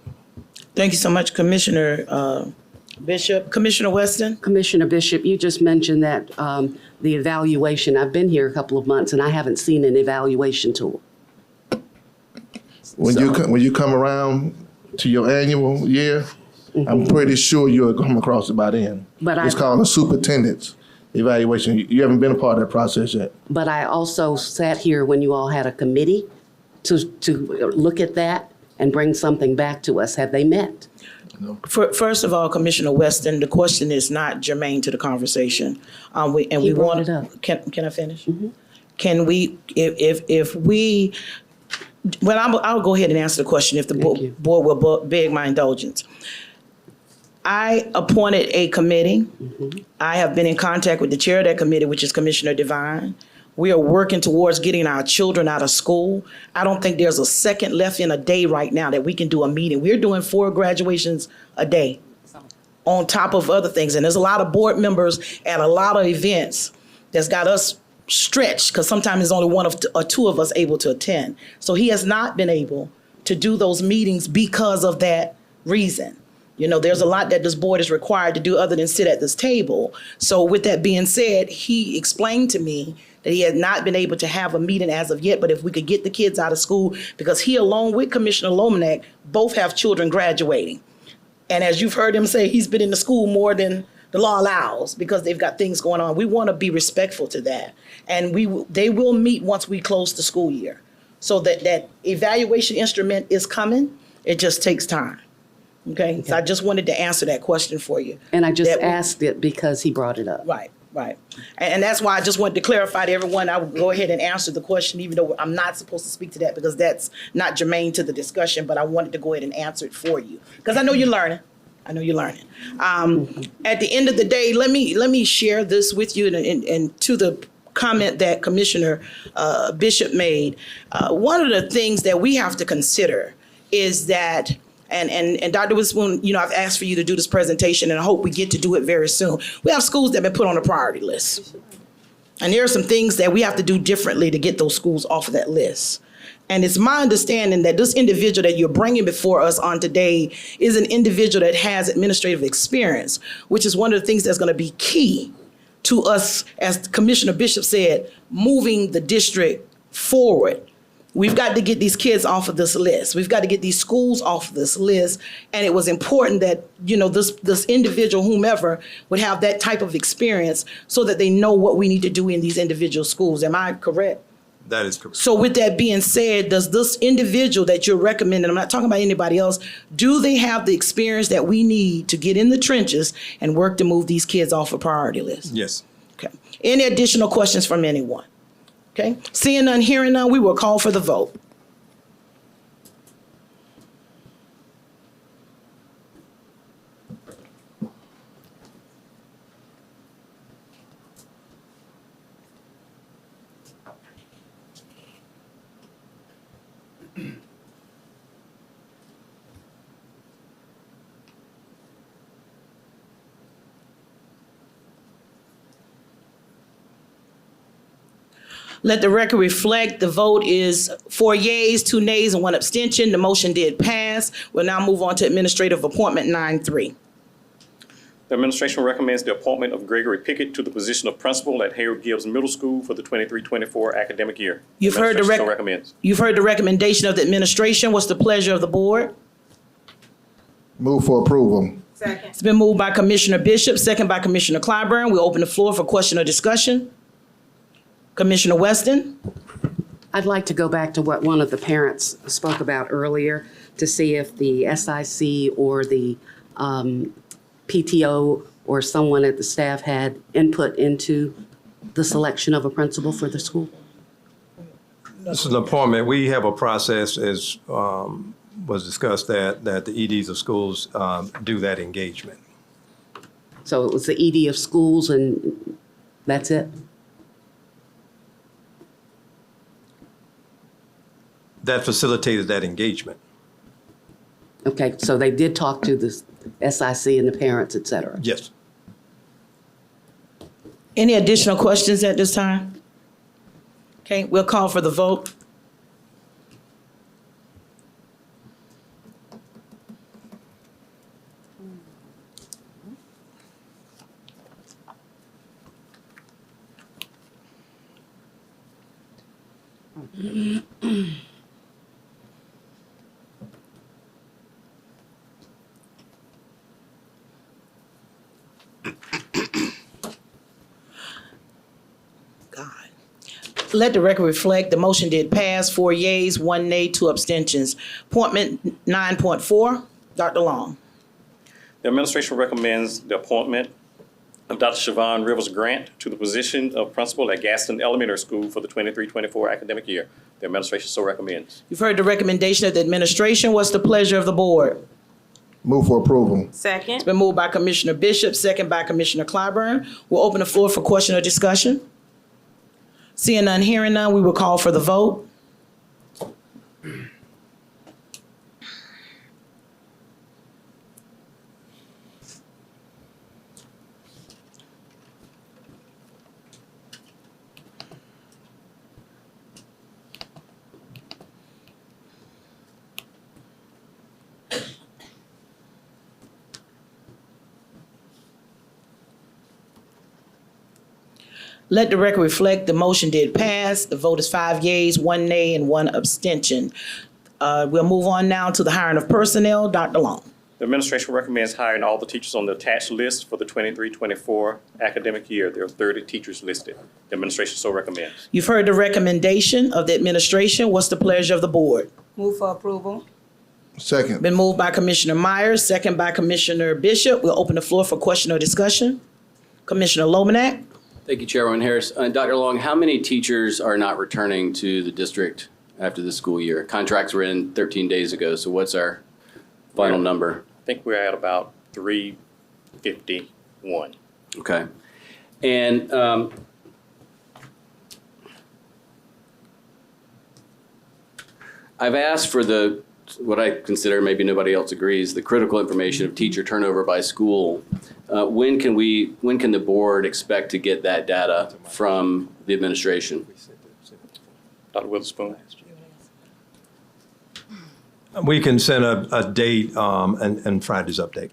S1: Thank you so much, Commissioner Bishop. Commissioner Weston?
S16: Commissioner Bishop, you just mentioned that the evaluation, I've been here a couple of months and I haven't seen an evaluation tool.
S14: When you come around to your annual year, I'm pretty sure you'll come across it by then. It's called a superintendent's evaluation. You haven't been a part of that process yet.
S16: But I also sat here when you all had a committee to look at that and bring something back to us. Have they met?
S14: No.
S1: First of all, Commissioner Weston, the question is not germane to the conversation.
S16: He brought it up.
S1: Can I finish? Can we, if we, well, I'll go ahead and answer the question if the board will beg my indulgence. I appointed a committee. I have been in contact with the chair of that committee, which is Commissioner Devine. We are working towards getting our children out of school. I don't think there's a second left in a day right now that we can do a meeting. We're doing 4 graduations a day on top of other things. And there's a lot of board members at a lot of events that's got us stretched because sometimes there's only one or 2 of us able to attend. So he has not been able to do those meetings because of that reason. You know, there's a lot that this board is required to do other than sit at this table. So with that being said, he explained to me that he had not been able to have a meeting as of yet, but if we could get the kids out of school, because he, along with Commissioner Lomanak, both have children graduating. And as you've heard him say, he's been in the school more than the law allows because they've got things going on. We want to be respectful to that. And they will meet once we close the school year. So that evaluation instrument is coming. It just takes time. Okay, so I just wanted to answer that question for you.
S16: And I just asked it because he brought it up.
S1: Right. And that's why I just wanted to clarify to everyone, I would go ahead and answer the question, even though I'm not supposed to speak to that because that's not germane to the discussion, but I wanted to go ahead and answer it for you. Because I know you're learning. At the end of the day, let me share this with you and to the comment that Commissioner Bishop made. One of the things that we have to consider is that And Dr. Witherspoon, you know, I've asked for you to do this presentation and I hope we get to do it very soon. We have schools that have been put on a priority list. And there are some things that we have to do differently to get those schools off of that list. And it's my understanding that this individual that you're bringing before us on today is an individual that has administrative experience, which is one of the things that's going to be key to us, as Commissioner Bishop said, moving the district forward. We've got to get these kids off of this list. We've got to get these schools off of this list. And it was important that, you know, this individual, whomever, would have that type of experience so that they know what we need to do in these individual schools. Am I correct?
S9: That is correct.
S1: So with that being said, does this individual that you're recommending, I'm not talking about anybody else, do they have the experience that we need to get in the trenches and work to move these kids off a priority list?
S9: Yes.
S1: Okay. Any additional questions from anyone? Okay. Seeing none, hearing none, we will call for the vote. Let the record reflect the vote is 4 yeas, 2 nays, and 1 abstention. The motion did pass. We'll now move on to administrative appointment 9-3.
S15: The administration recommends the appointment of Gregory Pickett to the position of principal at Hayward Gibbs Middle School for the 23-24 academic year.
S1: You've heard the
S15: Administration so recommends.
S1: You've heard the recommendation of the administration. What's the pleasure of the board?
S14: Move for approval.
S1: It's been moved by Commissioner Bishop, second by Commissioner Clyburn. We'll open the floor for question or discussion. Commissioner Weston?
S16: I'd like to go back to what one of the parents spoke about earlier to see if the SIC or the PTO or someone at the staff had input into the selection of a principal for the school.
S9: This is an appointment. We have a process, as was discussed, that the EDs of schools do that engagement.
S16: So it was the ED of schools and that's it?
S9: That facilitated that engagement.
S16: Okay, so they did talk to the SIC and the parents, et cetera?
S9: Yes.
S1: Any additional questions at this time? Okay, we'll call for the vote. Let the record reflect the motion did pass, 4 yeas, 1 nay, 2 abstentions. Appointment 9.4, Dr. Long.
S15: The administration recommends the appointment of Dr. Siobhan Rivers Grant to the position of principal at Gaston Elementary School for the 23-24 academic year. The administration so recommends.
S1: You've heard the recommendation of the administration. What's the pleasure of the board?
S14: Move for approval.
S3: Second.
S1: It's been moved by Commissioner Bishop, second by Commissioner Clyburn. We'll open the floor for question or discussion. Seeing none, hearing none, we will call for the vote. Let the record reflect the motion did pass. The vote is 5 yeas, 1 nay, and 1 abstention. We'll move on now to the hiring of personnel. Dr. Long.
S15: The administration recommends hiring all the teachers on the attached list for the 23-24 academic year. There are 30 teachers listed. The administration so recommends.
S1: You've heard the recommendation of the administration. What's the pleasure of the board?
S13: Move for approval.
S14: Second.
S1: Been moved by Commissioner Myers, second by Commissioner Bishop. We'll open the floor for question or discussion. Commissioner Lomanak.
S7: Thank you, Chairwoman Harris. Dr. Long, how many teachers are not returning to the district after the school year? Contracts were in 13 days ago, so what's our final number?
S15: I think we're at about 351.
S7: Okay. And I've asked for what I consider, maybe nobody else agrees, the critical information of teacher turnover by school. When can the board expect to get that data from the administration?
S15: Dr. Witherspoon.
S9: We can send a date and Friday's update.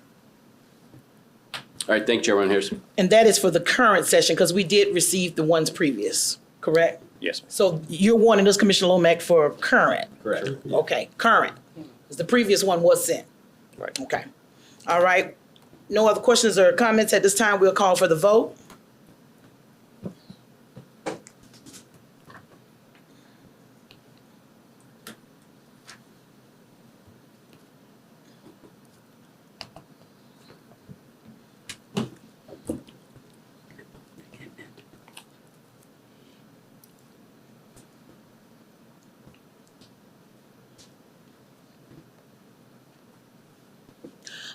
S7: All right, thank you, Chairwoman Harris.
S1: And that is for the current session, because we did receive the ones previous, correct?
S15: Yes, ma'am.
S1: So you're wanting this, Commissioner Lomack, for current?
S7: Correct.
S1: Okay, current. Because the previous one was sent.
S15: Right.
S1: Okay. All right. No other questions or comments at this time. We'll call for the vote.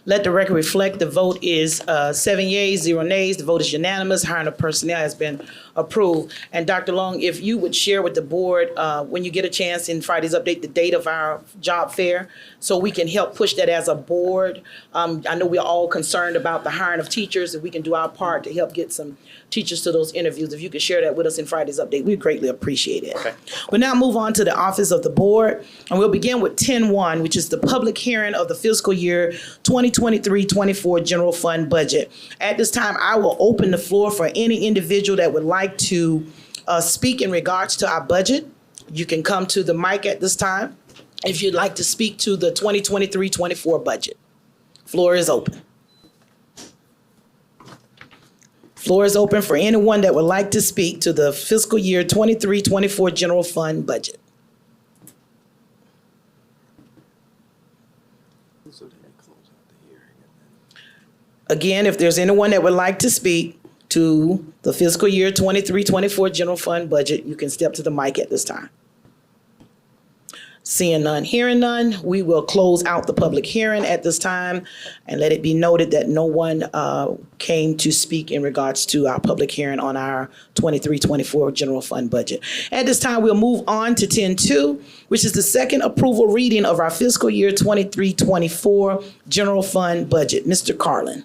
S1: Let the record reflect the vote is 7 yeas, 0 nays. The vote is unanimous. Hiring of personnel has been approved. And Dr. Long, if you would share with the board when you get a chance in Friday's update, the date of our job fair, so we can help push that as a board. I know we're all concerned about the hiring of teachers, and we can do our part to help get some teachers to those interviews. If you could share that with us in Friday's update, we'd greatly appreciate it.
S15: Okay.
S1: We'll now move on to the office of the board, and we'll begin with 10-1, which is the public hearing of the fiscal year 2023-24 general fund budget. At this time, I will open the floor for any individual that would like to speak in regards to our budget. You can come to the mic at this time if you'd like to speak to the 2023-24 budget. Floor is open. Floor is open for anyone that would like to speak to the fiscal year 23-24 general fund budget. Again, if there's anyone that would like to speak to the fiscal year 23-24 general fund budget, you can step to the mic at this time. Seeing none, hearing none, we will close out the public hearing at this time, and let it be noted that no one came to speak in regards to our public hearing on our 23-24 general fund budget. At this time, we'll move on to 10-2, which is the second approval reading of our fiscal year 23-24 general fund budget. Mr. Carlin.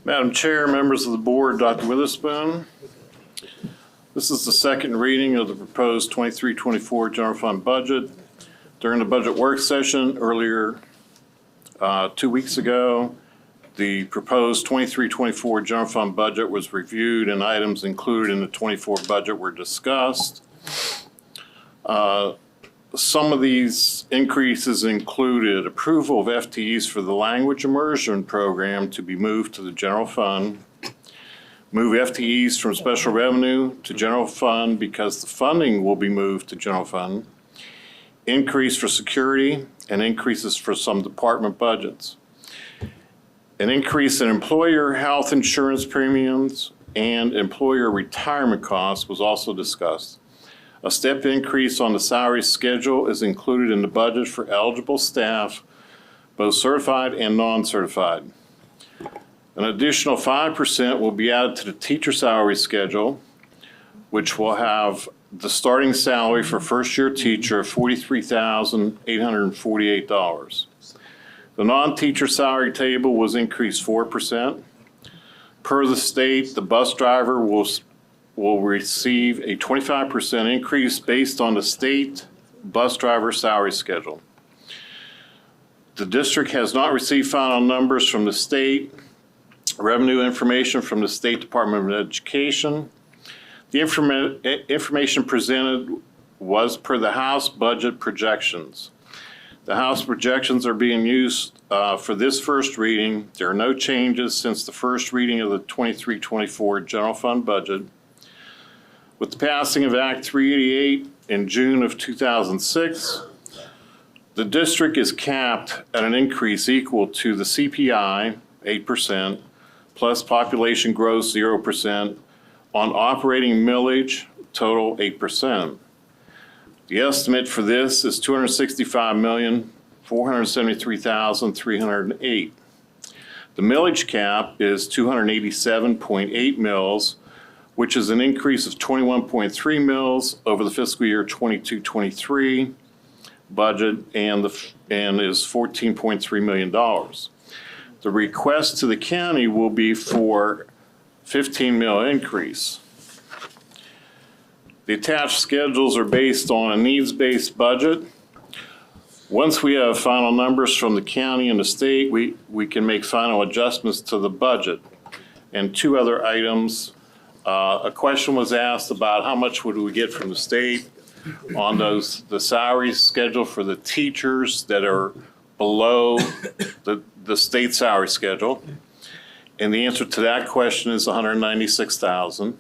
S8: Madam Chair, members of the board, Dr. Witherspoon. This is the second reading of the proposed 23-24 general fund budget. During the budget work session earlier 2 weeks ago, the proposed 23-24 general fund budget was reviewed and items included in the 24 budget were discussed. Some of these increases included approval of FTEs for the language immersion program to be moved to the general fund, move FTEs from special revenue to general fund because the funding will be moved to general fund, increase for security, and increases for some department budgets. An increase in employer health insurance premiums and employer retirement costs was also discussed. A step increase on the salary schedule is included in the budget for eligible staff, both certified and non-certified. An additional 5% will be added to the teacher salary schedule, which will have the starting salary for first-year teacher of $43,848. The non-teacher salary table was increased 4%. Per the state, the bus driver will receive a 25% increase based on the state bus driver salary schedule. The district has not received final numbers from the state, revenue information from the State Department of Education. The information presented was per the House budget projections. The House projections are being used for this first reading. There are no changes since the first reading of the 23-24 general fund budget. With the passing of Act 388 in June of 2006, the district is capped at an increase equal to the CPI, 8%, plus population growth, 0%, on operating millage, total 8%. The estimate for this is $265,473,308. The millage cap is 287.8 mills, which is an increase of 21.3 mills over the fiscal year 22-23 budget and is $14.3 million. The request to the county will be for 15 mil increase. The attached schedules are based on a needs-based budget. Once we have final numbers from the county and the state, we can make final adjustments to the budget. And two other items, a question was asked about how much would we get from the state on the salary schedule for the teachers that are below the state salary schedule. And the answer to that question is $196,000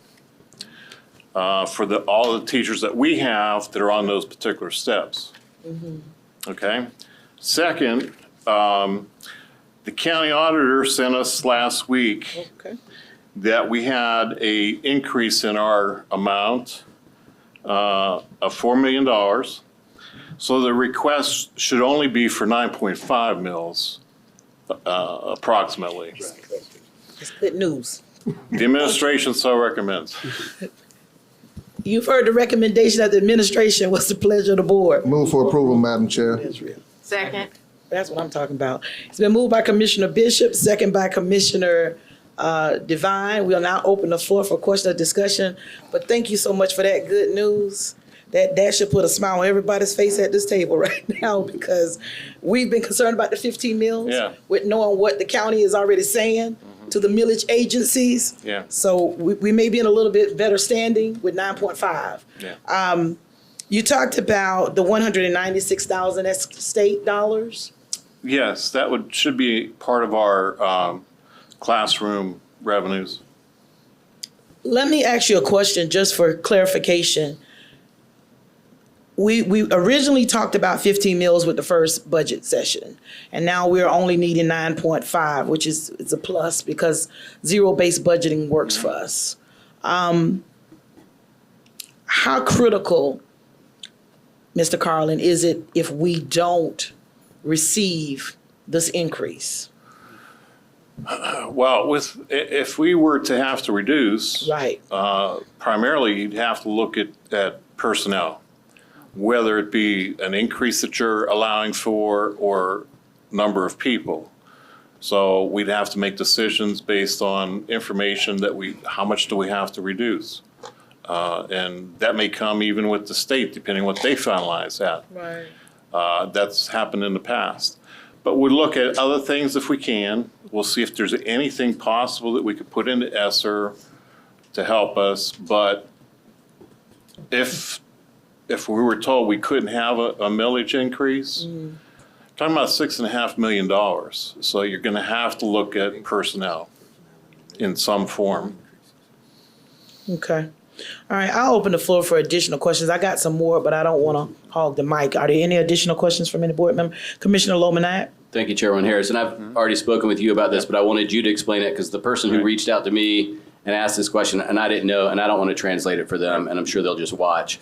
S8: for all the teachers that we have that are on those particular steps. Mm-hmm. Okay. Second, the county auditor sent us last week that we had an increase in our amount of $4 million. So the request should only be for 9.5 mils, approximately.
S1: It's good news.
S8: The administration so recommends.
S1: You've heard the recommendation of the administration. What's the pleasure of the board?
S14: Move for approval, Madam Chair.
S16: Second.
S1: That's what I'm talking about. It's been moved by Commissioner Bishop, second by Commissioner Devine. We'll now open the floor for question or discussion. But thank you so much for that good news. That should put a smile on everybody's face at this table right now, because we've been concerned about the 15 mills.
S8: Yeah.
S1: With knowing what the county is already saying to the millage agencies.
S8: Yeah.
S1: So we may be in a little bit better standing with 9.5.
S8: Yeah.
S1: You talked about the 196,000, that's state dollars?
S8: Yes, that should be part of our classroom revenues.
S1: Let me ask you a question just for clarification. We originally talked about 15 mills with the first budget session, and now we're only needing 9.5, which is it's a plus because zero-based budgeting works for us. How critical, Mr. Carlin, is it if we don't receive this increase?
S8: Well, if we were to have to reduce,
S1: Right.
S8: Primarily you'd have to look at personnel, whether it be an increase that you're allowing for or number of people. So we'd have to make decisions based on information how much do we have to reduce? And that may come even with the state, depending what they finalize at.
S1: Right.
S8: That's happened in the past. But we'll look at other things if we can. We'll see if there's anything possible that we could put into ESSER to help us. But if we were told we couldn't have a millage increase, talking about $6.5 million. So you're going to have to look at personnel in some form.
S1: Okay. All right, I'll open the floor for additional questions. I got some more, but I don't want to hog the mic. Are there any additional questions from any board member? Commissioner Lomanat?
S7: Thank you, Chairman Harris. And I've already spoken with you about this, but I wanted you to explain it because the person who reached out to me and asked this question, and I didn't know, and I don't want to translate it for them, and I'm sure they'll just watch.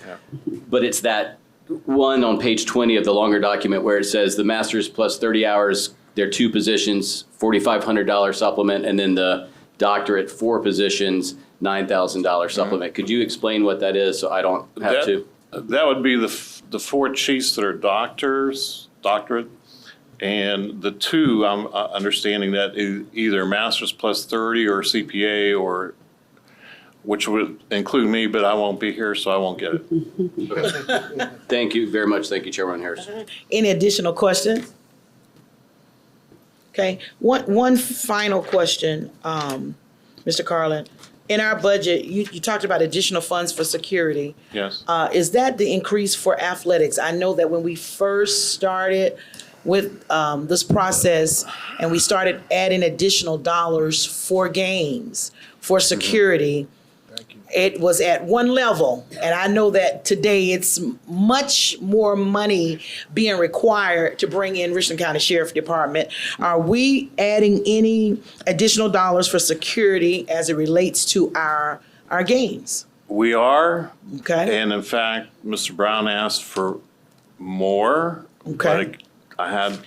S7: But it's that one on page 20 of the longer document where it says the master's plus 30 hours, there are 2 positions, $4,500 supplement, and then the doctorate 4 positions, $9,000 supplement. Could you explain what that is so I don't have to?
S8: That would be the 4 chiefs that are doctorate, and the 2, I'm understanding that either master's plus 30 or CPA, or which would include me, but I won't be here, so I won't get it.
S7: Okay. Thank you very much. Thank you, Chairman Harris.
S1: Any additional questions? Okay, one final question, Mr. Carlin. In our budget, you talked about additional funds for security.
S8: Yes.
S1: Is that the increase for athletics? I know that when we first started with this process and we started adding additional dollars for games, for security, it was at one level. And I know that today it's much more money being required to bring in Richland County Sheriff Department. Are we adding any additional dollars for security as it relates to our games?
S8: We are.
S1: Okay.
S8: And in fact, Mr. Brown asked for more.
S1: Okay.
S8: But I had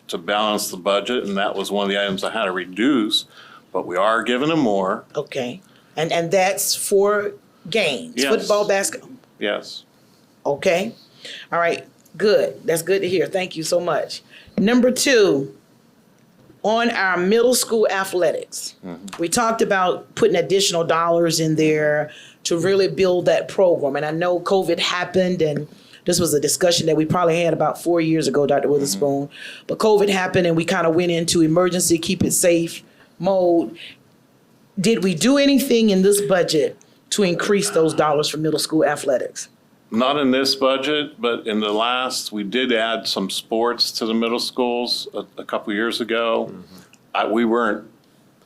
S8: to balance the budget, and that was one of the items I had to reduce, but we are giving him more.
S1: Okay. And that's for games,
S8: Yes.
S1: football, basketball?
S8: Yes.
S1: Okay. All right. Good. That's good to hear. Thank you so much. Number 2, on our middle school athletics, we talked about putting additional dollars in there to really build that program. And I know COVID happened, and this was a discussion that we probably had about 4 years ago, Dr. Witherspoon. But COVID happened, and we kind of went into emergency, keep it safe mode. Did we do anything in this budget to increase those dollars for middle school athletics?
S8: Not in this budget, but in the last, we did add some sports to the middle schools a couple years ago. We weren't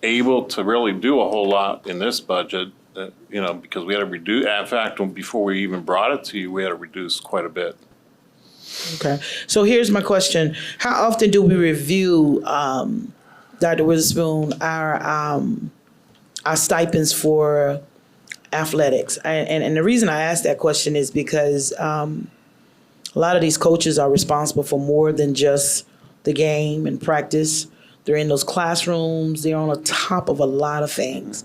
S8: able to really do a whole lot in this budget, because we had to reduce. In fact, before we even brought it to you, we had to reduce quite a bit.
S1: Okay. So here's my question. How often do we review, Dr. Witherspoon, our stipends for athletics? And the reason I ask that question is because a lot of these coaches are responsible for more than just the game and practice. They're in those classrooms. They're on the top of a lot of things.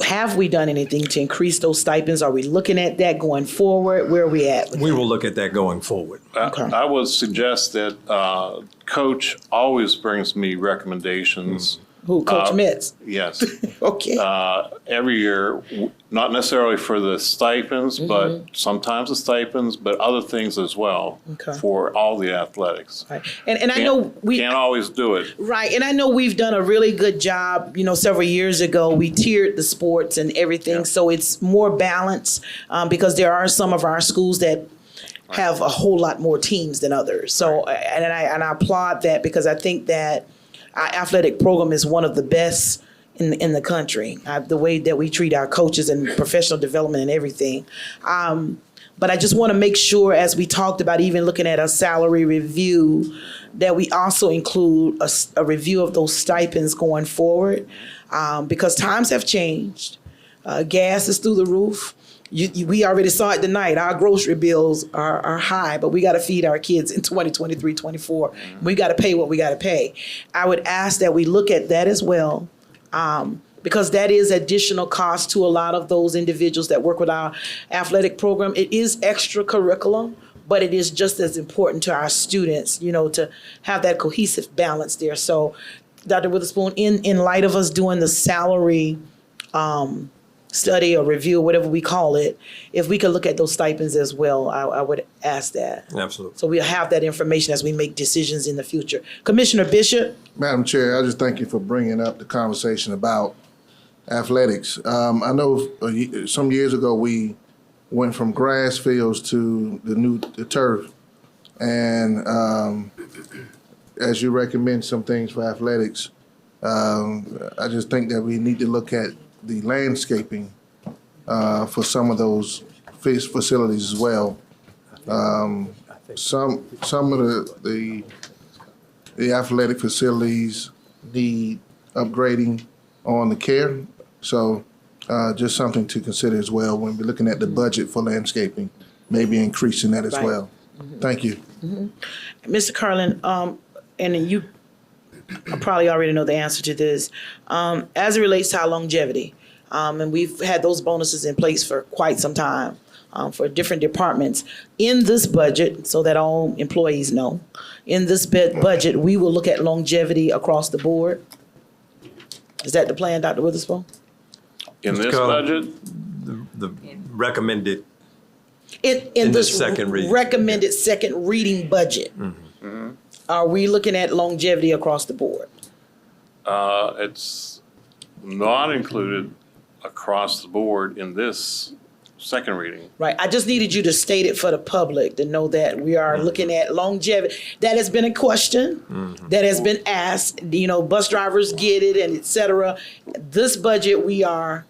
S1: Have we done anything to increase those stipends? Are we looking at that going forward? Where are we at?
S9: We will look at that going forward.
S8: I would suggest that Coach always brings me recommendations.
S1: Who, Coach Metz?
S8: Yes.
S1: Okay.
S8: Every year, not necessarily for the stipends, but sometimes the stipends, but other things as well
S1: Okay.
S8: for all the athletics.
S1: Right. And I know we
S8: Can't always do it.
S1: Right, and I know we've done a really good job. Several years ago, we tiered the sports and everything, so it's more balanced because there are some of our schools that have a whole lot more teams than others. So, and I applaud that because I think that our athletic program is one of the best in the country. The way that we treat our coaches and professional development and everything. But I just want to make sure, as we talked about, even looking at a salary review, that we also include a review of those stipends going forward, because times have changed. Gas is through the roof. We already saw it tonight. Our grocery bills are high, but we got to feed our kids in 2023, 24. We got to pay what we got to pay. I would ask that we look at that as well, because that is additional cost to a lot of those individuals that work with our athletic program. It is extra curriculum, but it is just as important to our students, to have that cohesive balance there. So, Dr. Witherspoon, in light of us doing the salary study or review, whatever we call it, if we could look at those stipends as well, I would ask that.
S9: Absolutely.
S1: So we'll have that information as we make decisions in the future. Commissioner Bishop?
S14: Madam Chair, I just thank you for bringing up the conversation about athletics. I know some years ago we went from grass fields to the turf, and as you recommend some things for athletics, I just think that we need to look at the landscaping for some of those facilities as well. Some of the athletic facilities need upgrading on the care, so just something to consider as well when we're looking at the budget for landscaping, maybe increasing that as well. Thank you.
S1: Mr. Carlin, and you probably already know the answer to this. As it relates to our longevity, and we've had those bonuses in place for quite some time for different departments. In this budget, so that all employees know, in this budget, we will look at longevity across the board. Is that the plan, Dr. Witherspoon?
S8: In
S9: Mr.
S8: this
S9: Carlin,
S8: budget?
S9: The recommended
S1: In
S9: the
S1: this
S9: second reading.
S1: recommended second reading budget, are we looking at longevity across the board?
S8: It's not included across the board in this second reading.
S1: Right. I just needed you to state it for the public to know that we are looking at longevity. That has been a question that has been asked. Bus drivers get it and et cetera. This budget, we are.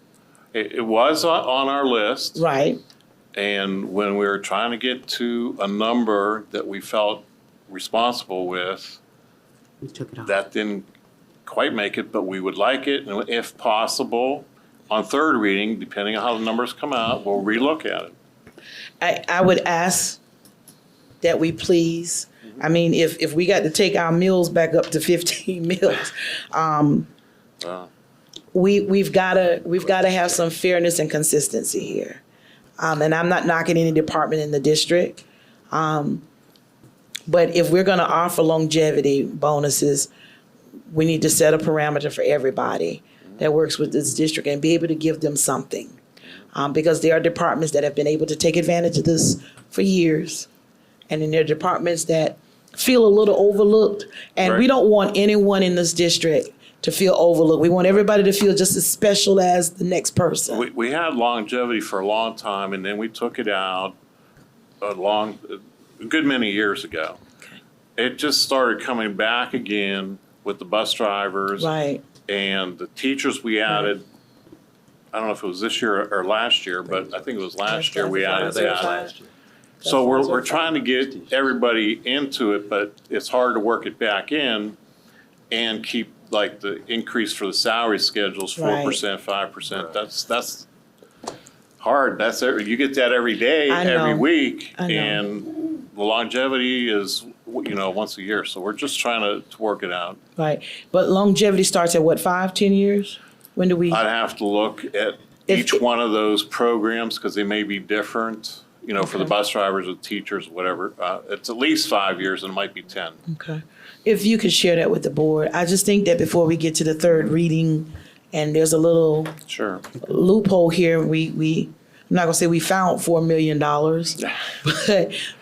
S8: It was on our list.
S1: Right.
S8: And when we were trying to get to a number that we felt responsible with,
S16: We took it off.
S8: that didn't quite make it, but we would like it, and if possible, on third reading, depending on how the numbers come out, we'll relook at it.
S1: I would ask that we please, I mean, if we got to take our meals back up to 15 meals, we've got to have some fairness and consistency here. And I'm not knocking any department in the district. But if we're going to offer longevity bonuses, we need to set a parameter for everybody that works with this district and be able to give them something. Because there are departments that have been able to take advantage of this for years. And then there are departments that feel a little overlooked. And we don't want anyone in this district to feel overlooked. We want everybody to feel just as special as the next person.
S8: We had longevity for a long time, and then we took it out a good many years ago. It just started coming back again with the bus drivers.
S1: Right.
S8: And the teachers we added, I don't know if it was this year or last year, but I think it was last year we added that. So we're trying to get everybody into it, but it's hard to work it back in and keep like the increase for the salary schedules, 4%, 5%. That's hard. You get that every day,
S1: I know.
S8: every week,
S1: I know.
S8: and the longevity is, once a year. So we're just trying to work it out.
S1: Right. But longevity starts at what, 5, 10 years? When do we?
S8: I'd have to look at each one of those programs because they may be different. For the bus drivers or teachers, whatever. It's at least 5 years, and it might be 10.
S1: Okay. If you could share that with the board. I just think that before we get to the third reading, and there's a little
S8: Sure.
S1: loophole here, I'm not gonna say we found $4 million,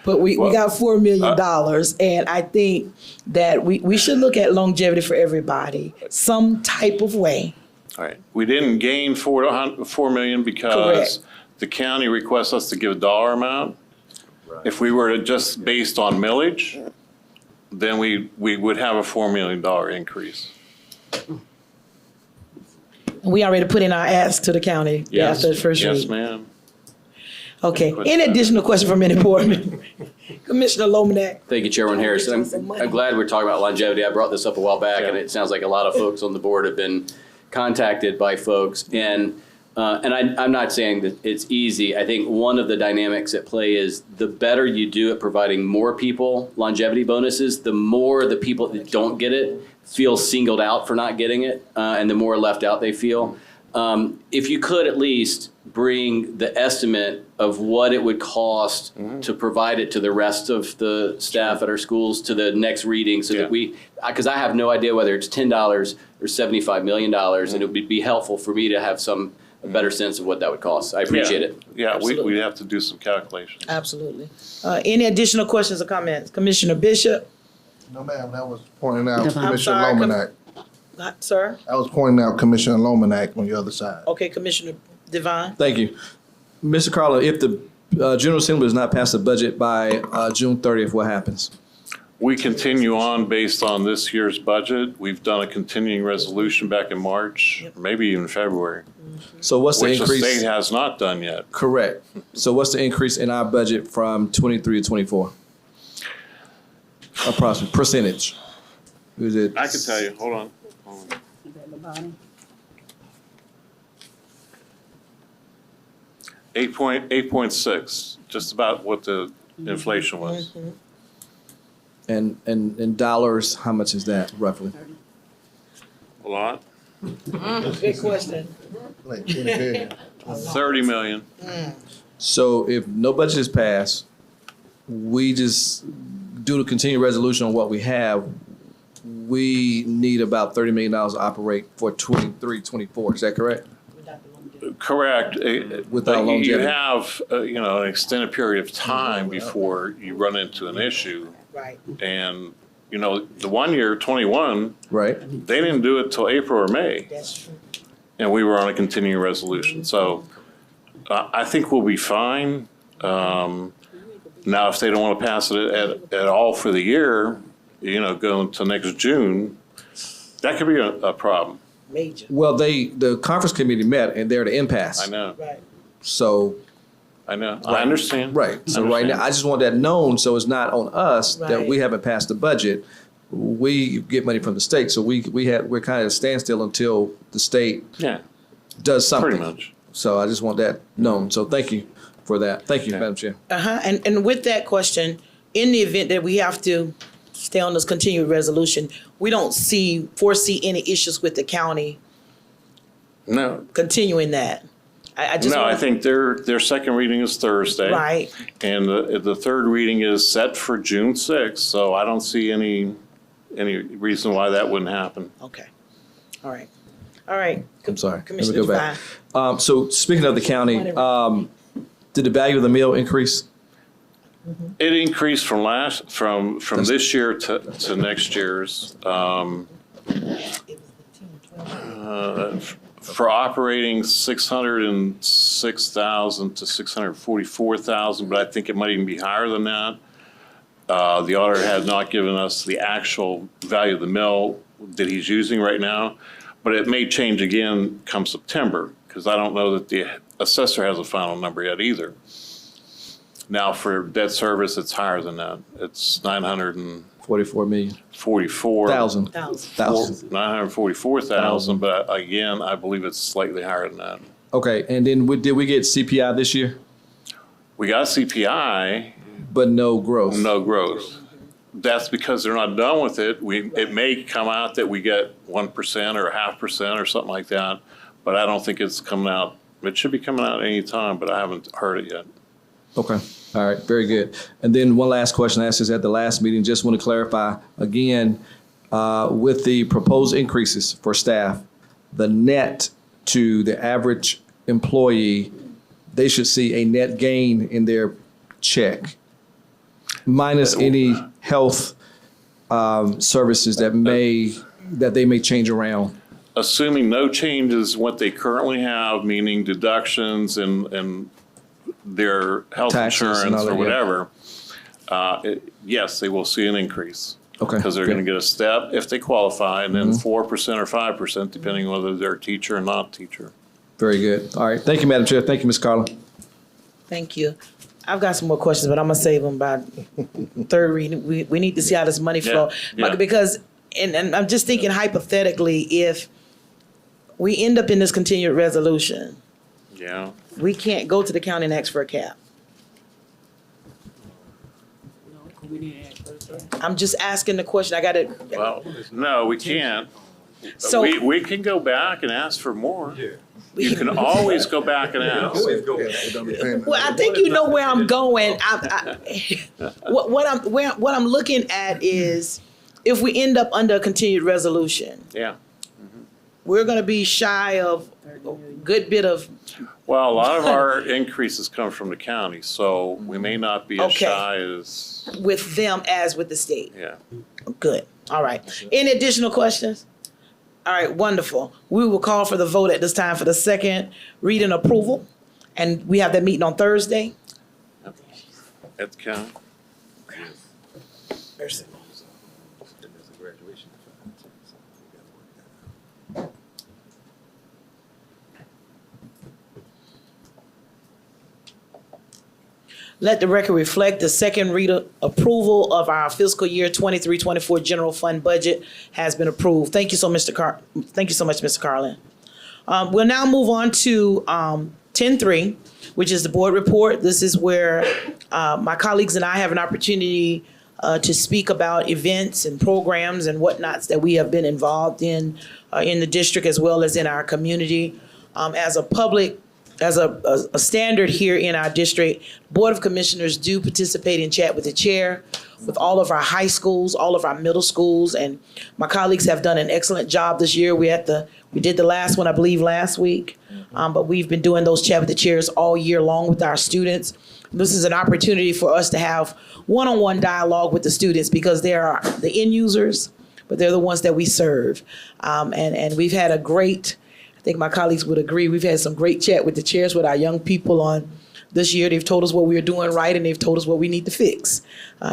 S1: but we got $4 million. And I think that we should look at longevity for everybody, some type of way.
S8: All right. We didn't gain $4 million because
S1: Correct.
S8: the county requests us to give a dollar amount. If we were to just based on millage, then we would have a $4 million increase.
S1: We already put in our ask to the county after the first reading.
S8: Yes, ma'am.
S1: Okay. Any additional question from any board member? Commissioner Lomanak.
S7: Thank you, Chairman Harris. And I'm glad we're talking about longevity. I brought this up a while back, and it sounds like a lot of folks on the board have been contacted by folks. And I'm not saying that it's easy. I think one of the dynamics at play is the better you do at providing more people longevity bonuses, the more the people that don't get it feel singled out for not getting it, and the more left out they feel. If you could at least bring the estimate of what it would cost to provide it to the rest of the staff at our schools to the next reading so that because I have no idea whether it's $10 or $75 million, and it would be helpful for me to have a better sense of what that would cost. I appreciate it.
S8: Yeah, we'd have to do some calculations.
S1: Absolutely. Any additional questions or comments? Commissioner Bishop?
S14: No, ma'am, that was pointing out
S16: Divine.
S14: Commissioner
S1: I'm sorry,
S14: Lomanak.
S1: Sir?
S14: I was pointing out Commissioner Lomanak on the other side.
S1: Okay, Commissioner Devine?
S2: Thank you. Mr. Carlo, if the General Assembly does not pass the budget by June 30th, what happens?
S8: We continue on based on this year's budget. We've done a continuing resolution back in March, maybe even February,
S2: So what's the
S8: which the
S2: increase?
S8: state has not done yet.
S2: Correct. So what's the increase in our budget from 23 to 24? Approximate percentage. Is it?
S8: I can tell you, hold on. 8.6, just about what the inflation was.
S2: And in dollars, how much is that roughly?
S8: A lot.
S1: Big question.
S14: Like 20 billion.
S8: 30 million.
S2: So if no budget is passed, we just do the continued resolution on what we have. We need about $30 million to operate for 23, 24. Is that correct?
S8: Correct.
S2: Without
S8: But you
S2: longevity.
S8: have, an extended period of time before you run into an issue.
S1: Right.
S8: And, the 1 year, 21,
S2: Right.
S8: they didn't do it till April or May.
S1: That's true.
S8: And we were on a continuing resolution. So I think we'll be fine. Now, if they don't want to pass it at all for the year, going to next June, that could be a problem.
S1: Major.
S2: Well, the conference committee met and they're at an impasse.
S8: I know.
S1: Right.
S2: So,
S8: I understand.
S2: right. So right now, I just want that known so it's not on us that
S1: Right.
S2: we haven't passed the budget. We get money from the state, so we're kind of at a standstill until the state
S8: Yeah,
S2: does something.
S8: pretty much.
S2: So I just want that known. So thank you for that. Thank you, Madam Chair.
S1: And with that question, in the event that we have to stay on this continued resolution, we don't foresee any issues with the county
S8: No,
S1: continuing that. I just
S8: no, I
S1: want-
S8: think their second reading is Thursday.
S1: Right.
S8: And the third reading is set for June 6th, so I don't see any reason why that wouldn't happen.
S1: Okay. All right. All right.
S2: I'm sorry. Let me
S1: Commissioner
S2: go back.
S1: Devine.
S2: So speaking of the county, did the value of the meal increase?
S8: It increased from this year to next year's. For operating 606,000 to 644,000, but I think it might even be higher than that. The auditor had not given us the actual value of the mill that he's using right now, but it may change again come September, because I don't know that the assessor has a final number yet either. Now, for debt service, it's higher than that. It's
S2: 44 million.
S8: 944,000, but again, I believe it's slightly higher than that.
S2: Okay, and then did we get CPI this year?
S8: We got CPI,
S2: But no growth?
S8: no growth. That's because they're not done with it. It may come out that we get 1% or 0.5% or something like that, but I don't think it's coming out. It should be coming out any time, but I haven't heard it yet.
S2: Okay, all right, very good. And then one last question I asked this at the last meeting, just want to clarify again, with the proposed increases for staff, the net to the average employee, they should see a net gain in their check, minus any health services that they may change around.
S8: Assuming no changes what they currently have, meaning deductions and their health
S2: Taxes and
S8: insurance
S2: all
S8: or
S2: that, yeah.
S8: whatever, yes, they will see an increase.
S2: Okay,
S8: Because they're
S2: good.
S8: going to get a step if they qualify, and then 4% or 5%, depending on whether they're a teacher or not teacher.
S2: Very good. All right, thank you, Madam Chair. Thank you, Ms. Carla.
S1: Thank you. I've got some more questions, but I'm gonna save them by third reading. We need to see how this money flow.
S8: yeah.
S1: Because, and I'm just thinking hypothetically, if we end up in this continued resolution,
S8: Yeah.
S1: we can't go to the county and ask for a cap. I'm just asking the question. I got it.
S8: Well, no, we can't.
S1: So-
S8: We can go back and ask for more. You can always go back and ask.
S1: Well, I think you know where I'm going. What I'm looking at is if we end up under a continued resolution,
S8: Yeah.
S1: we're gonna be shy of a good bit of,
S8: Well, a lot of our increases come from the county, so we may not be as
S1: Okay.
S8: shy as,
S1: with them as with the state.
S8: yeah.
S1: Good. All right. Any additional questions? All right, wonderful. We will call for the vote at this time for the second reading approval. And we have that meeting on Thursday.
S8: At the county.
S1: Let the record reflect the second reader approval of our fiscal year 23-24 general fund budget has been approved. Thank you so much, Mr. Carlin. We'll now move on to 10.3, which is the board report. This is where my colleagues and I have an opportunity to speak about events and programs and whatnots that we have been involved in the district as well as in our community. As a standard here in our district, Board of Commissioners do participate in Chat with the Chair with all of our high schools, all of our middle schools, and my colleagues have done an excellent job this year. We did the last one, I believe, last week, but we've been doing those Chat with the Chairs all year long with our students. This is an opportunity for us to have one-on-one dialogue with the students because they are the end users, but they're the ones that we serve. And we've had a great, I think my colleagues would agree, we've had some great Chat with the Chairs with our young people on this year. They've told us what we're doing right and they've told us what we need to fix.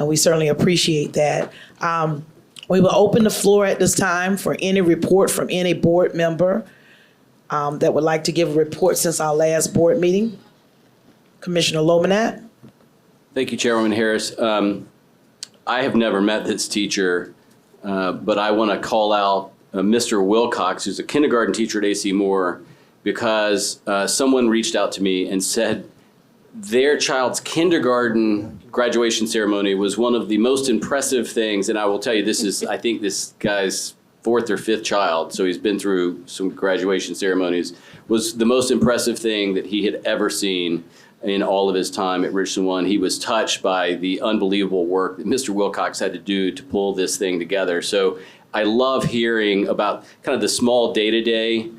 S1: We certainly appreciate that. We will open the floor at this time for any report from any board member that would like to give a report since our last board meeting. Commissioner Lomanat.
S7: Thank you, Chairwoman Harris. I have never met this teacher, but I want to call out Mr. Wilcox, who's a kindergarten teacher at AC Moore, because someone reached out to me and said their child's kindergarten graduation ceremony was one of the most impressive things. And I will tell you, this is, I think this guy's 4th or 5th child, so he's been through some graduation ceremonies, was the most impressive thing that he had ever seen in all of his time at Richland 1. He was touched by the unbelievable work that Mr. Wilcox had to do to pull this thing together. So I love hearing about kind of the small day-to-day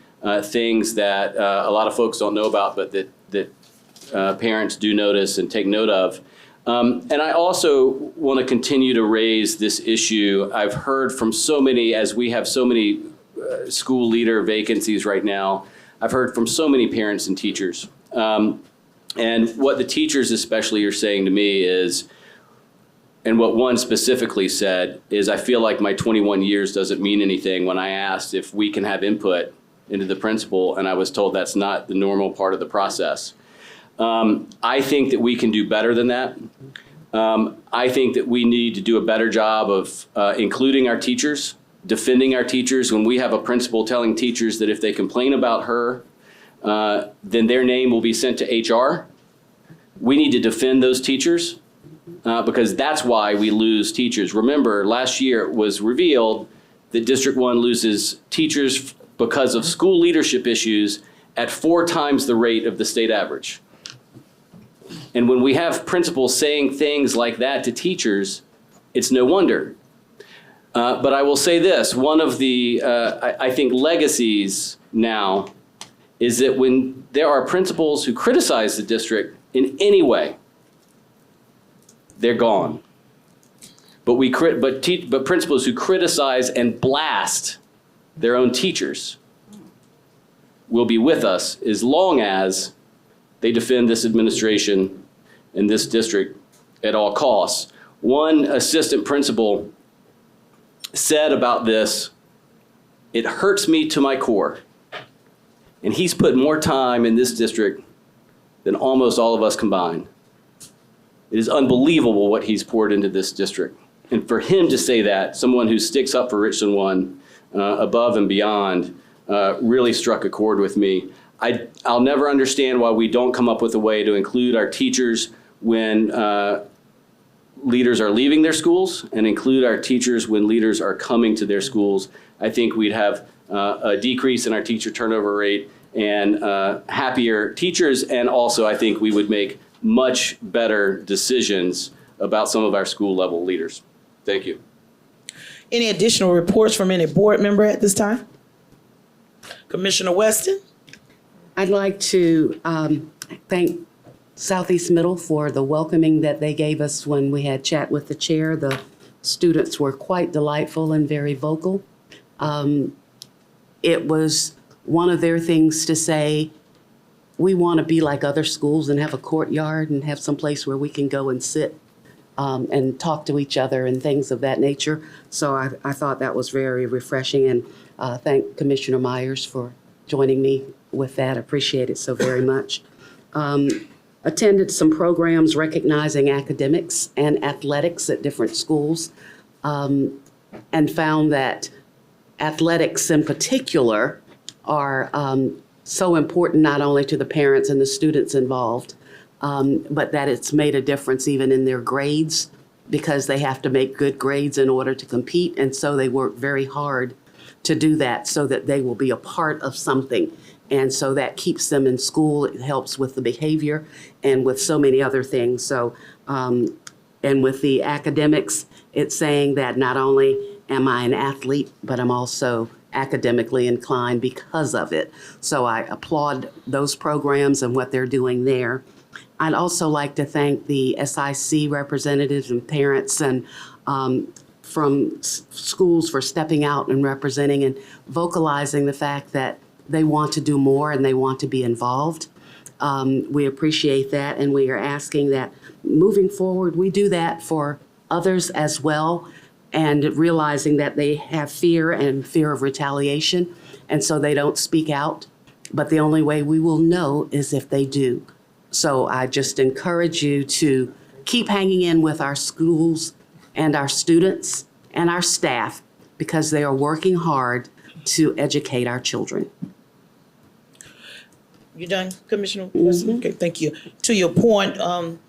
S7: things that a lot of folks don't know about, but that parents do notice and take note of. And I also want to continue to raise this issue. I've heard from so many, as we have so many school leader vacancies right now, I've heard from so many parents and teachers. And what the teachers especially are saying to me is, and what one specifically said is, I feel like my 21 years doesn't mean anything when I asked if we can have input into the principal, and I was told that's not the normal part of the process. I think that we can do better than that. I think that we need to do a better job of including our teachers, defending our teachers. When we have a principal telling teachers that if they complain about her, then their name will be sent to HR. We need to defend those teachers because that's why we lose teachers. Remember, last year it was revealed that District 1 loses teachers because of school leadership issues at 4 times the rate of the state average. And when we have principals saying things like that to teachers, it's no wonder. But I will say this, one of the, I think, legacies now is that when there are principals who criticize the district in any way, they're gone. But principals who criticize and blast their own teachers will be with us as long as they defend this administration and this district at all costs. One assistant principal said about this, "It hurts me to my core." And he's put more time in this district than almost all of us combined. It is unbelievable what he's poured into this district. And for him to say that, someone who sticks up for Richland 1 above and beyond, really struck a chord with me. I'll never understand why we don't come up with a way to include our teachers when leaders are leaving their schools and include our teachers when leaders are coming to their schools. I think we'd have a decrease in our teacher turnover rate and happier teachers, and also I think we would make much better decisions about some of our school level leaders. Thank you.
S1: Any additional reports from any board member at this time? Commissioner Weston?
S16: I'd like to thank Southeast Middle for the welcoming that they gave us when we had chat with the chair. The students were quite delightful and very vocal. It was one of their things to say, we want to be like other schools and have a courtyard and have some place where we can go and sit and talk to each other and things of that nature. So I thought that was very refreshing, and thank Commissioner Myers for joining me with that. I appreciate it so very much. Attended some programs recognizing academics and athletics at different schools, and found that athletics in particular are so important not only to the parents and the students involved, but that it's made a difference even in their grades, because they have to make good grades in order to compete. And so they work very hard to do that so that they will be a part of something. And so that keeps them in school. It helps with the behavior and with so many other things. So, and with the academics, it's saying that not only am I an athlete, but I'm also academically inclined because of it. So I applaud those programs and what they're doing there. I'd also like to thank the SIC representatives and parents and from schools for stepping out and representing and vocalizing the fact that they want to do more and they want to be involved. We appreciate that, and we are asking that moving forward, we do that for others as well, and realizing that they have fear and fear of retaliation, and so they don't speak out. But the only way we will know is if they do. So I just encourage you to keep hanging in with our schools and our students and our staff, because they are working hard to educate our children.
S1: You done, Commissioner Weston? Okay, thank you. To your point, I'm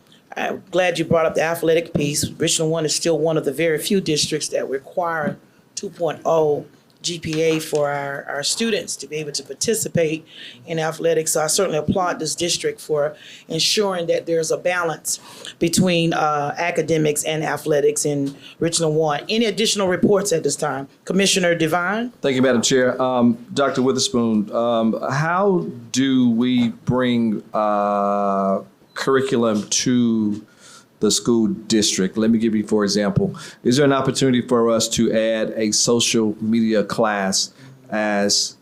S1: glad you brought up the athletic piece. Richland 1 is still one of the very few districts that require 2.0 GPA for our students to be able to participate in athletics. So I certainly applaud this district for ensuring that there's a balance between academics and athletics in Richland 1. Any additional reports at this time? Commissioner Devine?
S2: Thank you, Madam Chair. Dr. Witherspoon, how do we bring curriculum to the school district? Let me give you, for example, is there an opportunity for us to add a social media class as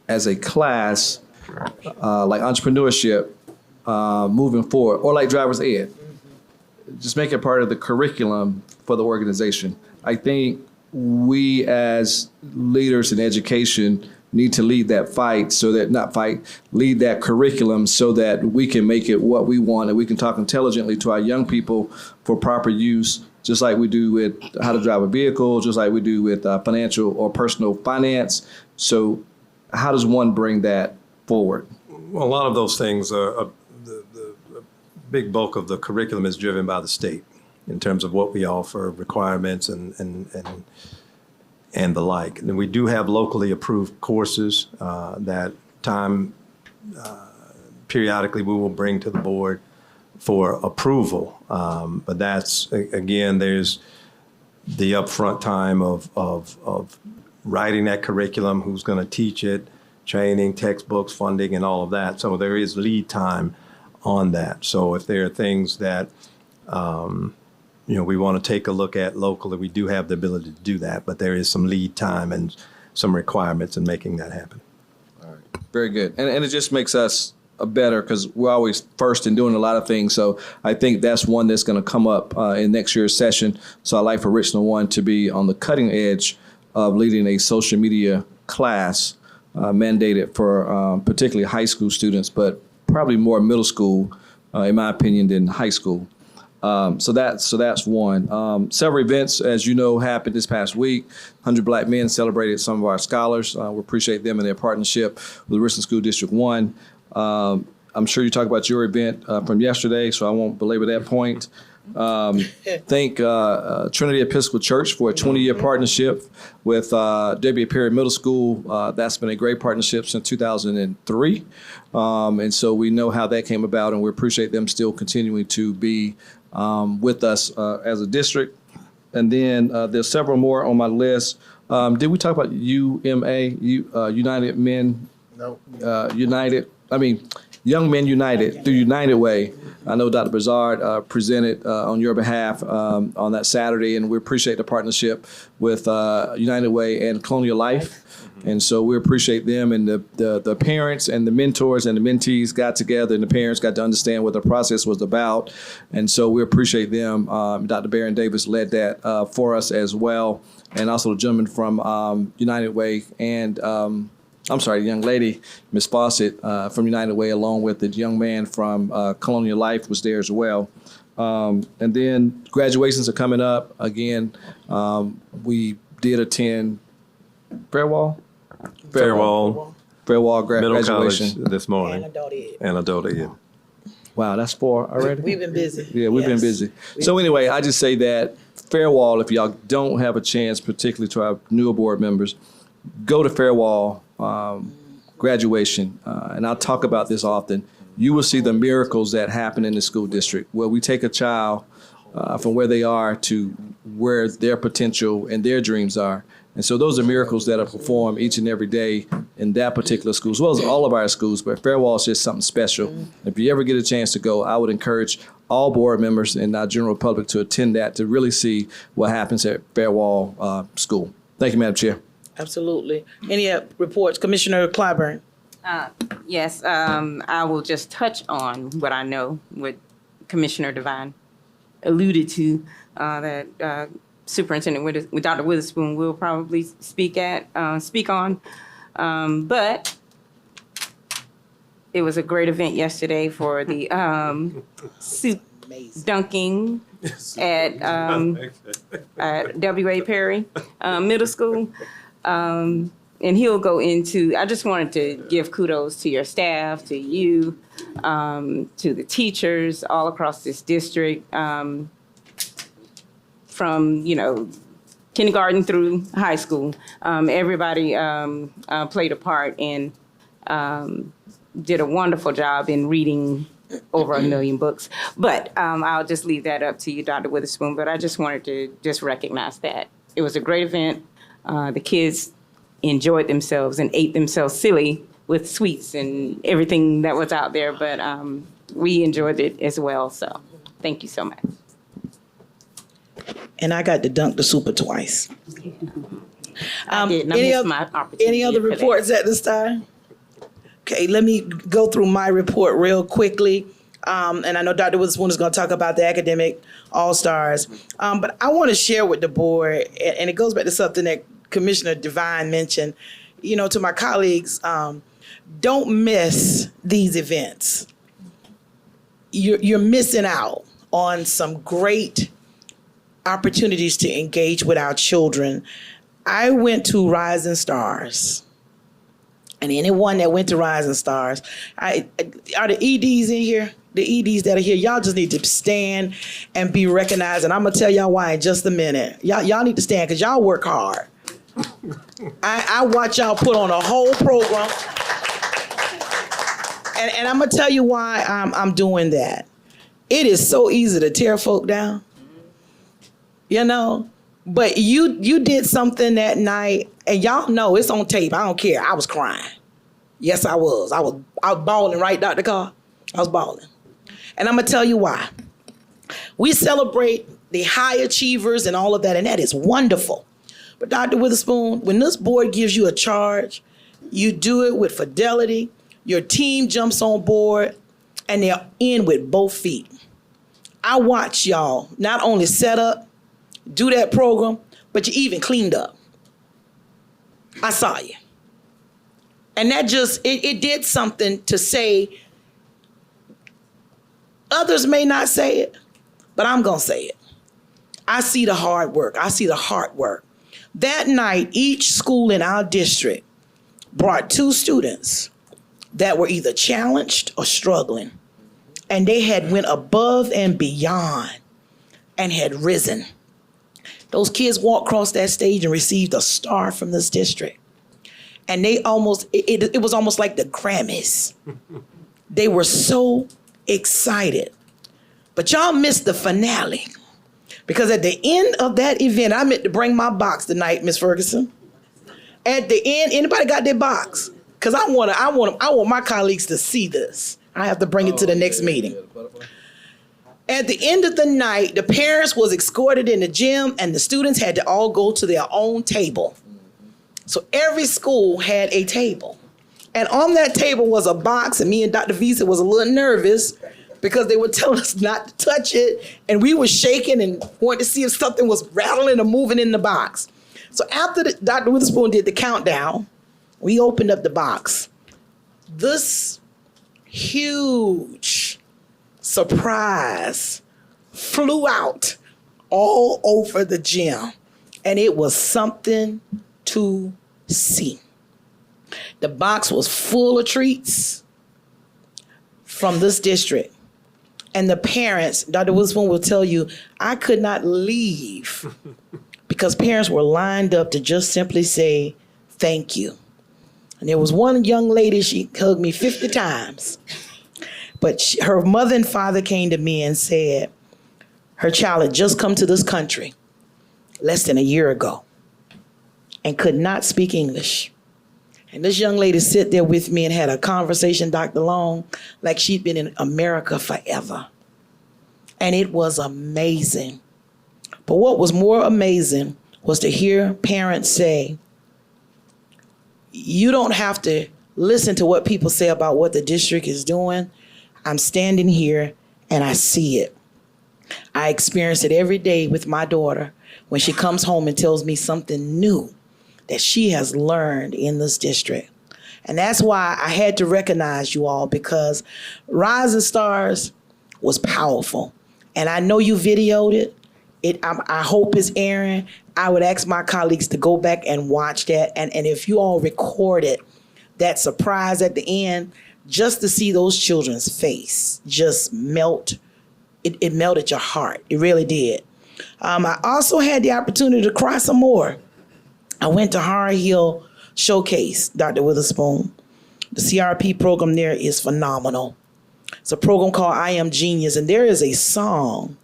S2: a class, like entrepreneurship, moving forward, or like driver's ed? Just make it part of the curriculum for the organization. I think we as leaders in education need to lead that fight, lead that curriculum so that we can make it what we want, and we can talk intelligently to our young people for proper use, just like we do with how to drive a vehicle, just like we do with financial or personal finance. So how does one bring that forward?
S9: Well, a lot of those things are, the big bulk of the curriculum is driven by the state in terms of what we offer, requirements and the like. And we do have locally approved courses that periodically we will bring to the board for approval. But that's, again, there's the upfront time of writing that curriculum, who's going to teach it, training, textbooks, funding, and all of that. So there is lead time on that. So if there are things that, we want to take a look at locally, we do have the ability to do that, but there is some lead time and some requirements in making that happen.
S2: Very good. And it just makes us better because we're always first in doing a lot of things. So I think that's one that's going to come up in next year's session. So I'd like for Richland 1 to be on the cutting edge of leading a social media class mandated for particularly high school students, but probably more middle school, in my opinion, than high school. So that's one. Several events, as you know, happened this past week. 100 Black Men celebrated some of our scholars. We appreciate them and their partnership with Richland School District 1. I'm sure you talked about your event from yesterday, so I won't belabor that point. Thank Trinity Episcopal Church for a 20-year partnership with W. Perry Middle School. That's been a great partnership since 2003. And so we know how that came about, and we appreciate them still continuing to be with us as a district. And then there's several more on my list. Did we talk about UMA, United Men?
S14: No.
S2: Young Men United through United Way. I know Dr. Brazard presented on your behalf on that Saturday, and we appreciate the partnership with United Way and Colonial Life. And so we appreciate them, and the parents and the mentors and the mentees got together, and the parents got to understand what the process was about. And so we appreciate them. Dr. Barron Davis led that for us as well, and also the gentleman from United Way and the young lady, Miss Fawcett from United Way, along with the young man from Colonial Life was there as well. And then graduations are coming up. Again, we did attend Fairwall
S9: Middle
S2: graduation.
S9: College this morning. And Adult Ed.
S2: Wow, that's 4 already?
S1: We've been busy.
S2: Yeah, we've been busy. So anyway, I just say that Fairwall, if y'all don't have a chance, particularly to our newer board members, go to Fairwall graduation, and I'll talk about this often. You will see the miracles that happen in the school district, where we take a child from where they are to where their potential and their dreams are. And so those are miracles that are performed each and every day in that particular school, as well as all of our schools, but Fairwall is just something special. Mm-hmm. If you ever get a chance to go, I would encourage all board members and our general public to attend that, to really see what happens at Fairwall School. Thank you, Madam Chair.
S1: Absolutely. Any reports? Commissioner Clyburn.
S3: Yes, I will just touch on what I know, what Commissioner Devine alluded to, that Superintendent with Dr. Witherspoon will probably speak on. But it was a great event yesterday for the soup dunking at W.A. Perry Middle School. And he'll go into, I just wanted to give kudos to your staff, to you, to the teachers all across this district, from, kindergarten through high school. Everybody played a part and did a wonderful job in reading over 1 million books. But I'll just leave that up to you, Dr. Witherspoon. But I just wanted to just recognize that. It was a great event. The kids enjoyed themselves and ate themselves silly with sweets and everything that was out there. But we enjoyed it as well. So thank you so much.
S1: And I got to dunk the super twice.
S3: I did, and I missed my opportunity.
S1: Any other reports at this time? Okay, let me go through my report real quickly. And I know Dr. Witherspoon is going to talk about the academic all-stars. But I want to share with the board, and it goes back to something that Commissioner Devine mentioned, to my colleagues, don't miss these events. You're missing out on some great opportunities to engage with our children. I went to Rising Stars, and anyone that went to Rising Stars. Are the EDs in here? The EDs that are here, y'all just need to stand and be recognized. And I'm gonna tell y'all why in just a minute. Y'all need to stand because y'all work hard. I watch y'all put on a whole program. And I'm gonna tell you why I'm doing that. It is so easy to tear folk down, you know. But you did something that night, and y'all know it's on tape. I don't care. I was crying. Yes, I was. I was bawling, right, Dr. Carr? I was bawling. And I'm gonna tell you why. We celebrate the high achievers and all of that, and that is wonderful. But Dr. Witherspoon, when this board gives you a charge, you do it with fidelity. Your team jumps on board, and they're in with both feet. I watch y'all not only set up, do that program, but you even cleaned up. I saw you. And that just, it did something to say, others may not say it, but I'm gonna say it. I see the hard work. I see the hard work. That night, each school in our district brought 2 students that were either challenged or struggling. And they had went above and beyond and had risen. Those kids walked across that stage and received a star from this district. And they almost, it was almost like the Grammys. They were so excited. But y'all missed the finale. Because at the end of that event, I meant to bring my box tonight, Miss Ferguson. At the end, anybody got their box? Because I want my colleagues to see this. I have to bring it to the next meeting. At the end of the night, the parents was escorted in the gym and the students had to all go to their own table. So every school had a table. And on that table was a box, and me and Dr. Visa was a little nervous because they were telling us not to touch it, and we were shaking and wanted to see if something was rattling or moving in the box. So after Dr. Witherspoon did the countdown, we opened up the box. This huge surprise flew out all over the gym, and it was something to see. The box was full of treats from this district. And the parents, Dr. Witherspoon will tell you, I could not leave because parents were lined up to just simply say, thank you. And there was one young lady, she hugged me 50 times. But her mother and father came to me and said, her child had just come to this country less than a year ago and could not speak English. And this young lady sat there with me and had a conversation, Dr. Long, like she'd been in America forever. And it was amazing. But what was more amazing was to hear parents say, you don't have to listen to what people say about what the district is doing. I'm standing here and I see it. I experience it every day with my daughter when she comes home and tells me something new that she has learned in this district. And that's why I had to recognize you all, because Rising Stars was powerful. And I know you videoed it. I hope it's airing. I would ask my colleagues to go back and watch that. And if you all recorded that surprise at the end, just to see those children's face just melt, it melted your heart. It really did. I also had the opportunity to cry some more. I went to Hard Hill Showcase, Dr. Witherspoon. The CRP program there is phenomenal. It's a program called I Am Genius, and there is a song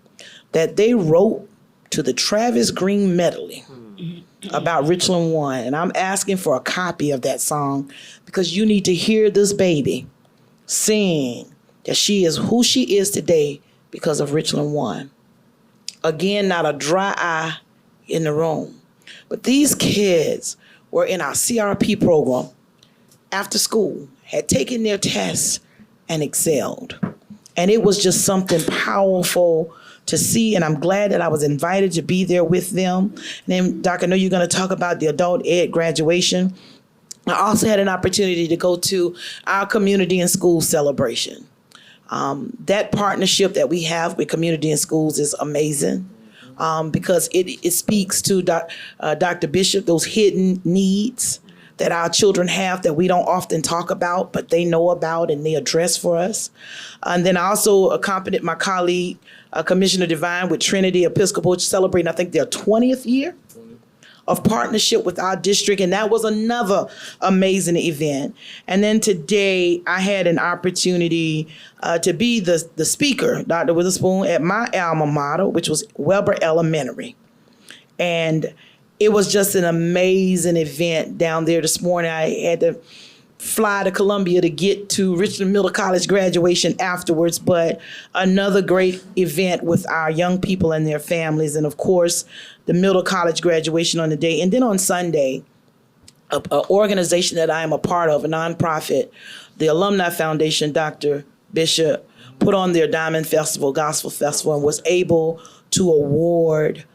S1: that they wrote to the Travis Green medley about Richland 1. And I'm asking for a copy of that song because you need to hear this baby sing that she is who she is today because of Richland 1. Again, not a dry eye in the room. But these kids were in our CRP program after school, had taken their tests and excelled. And it was just something powerful to see, and I'm glad that I was invited to be there with them. And then, Doc, I know you're gonna talk about the adult ed graduation. I also had an opportunity to go to our community and school celebration. That partnership that we have with community and schools is amazing. Because it speaks to Dr. Bishop, those hidden needs that our children have that we don't often talk about, but they know about and they address for us. And then I also accompanied my colleague, Commissioner Devine, with Trinity Episcopal, celebrating, I think, their 20th year of partnership with our district, and that was another amazing event. And then today, I had an opportunity to be the speaker, Dr. Witherspoon, at my alma mater, which was Weber Elementary. And it was just an amazing event down there this morning. I had to fly to Columbia to get to Richland Middle College graduation afterwards, but another great event with our young people and their families. And of course, the middle college graduation on the day. And then on Sunday, an organization that I am a part of, a nonprofit, the Alumni Foundation, Dr. Bishop, put on their Diamond Festival, Gospel Festival, and was able to award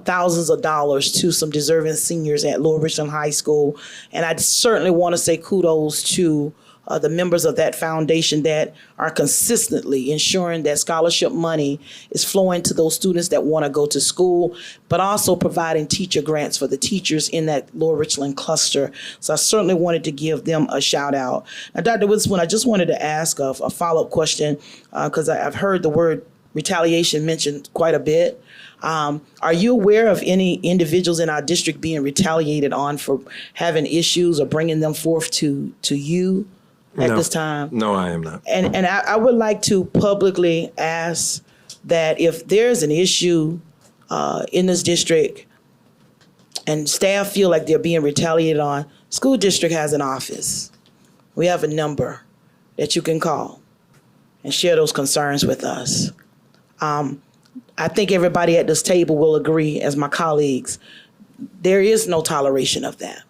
S1: thousands of dollars to some deserving seniors at Lower Richland High School. And I certainly want to say kudos to the members of that foundation that are consistently ensuring that scholarship money is flowing to those students that want to go to school, but also providing teacher grants for the teachers in that Lower Richland cluster. So I certainly wanted to give them a shout out. Now, Dr. Witherspoon, I just wanted to ask a follow-up question because I've heard the word retaliation mentioned quite a bit. Are you aware of any individuals in our district being retaliated on for having issues or bringing them forth to you at this time?
S9: No, I am not.
S1: And I would like to publicly ask that if there's an issue in this district and staff feel like they're being retaliated on, school district has an office. We have a number that you can call and share those concerns with us. I think everybody at this table will agree, as my colleagues, there is no toleration of that.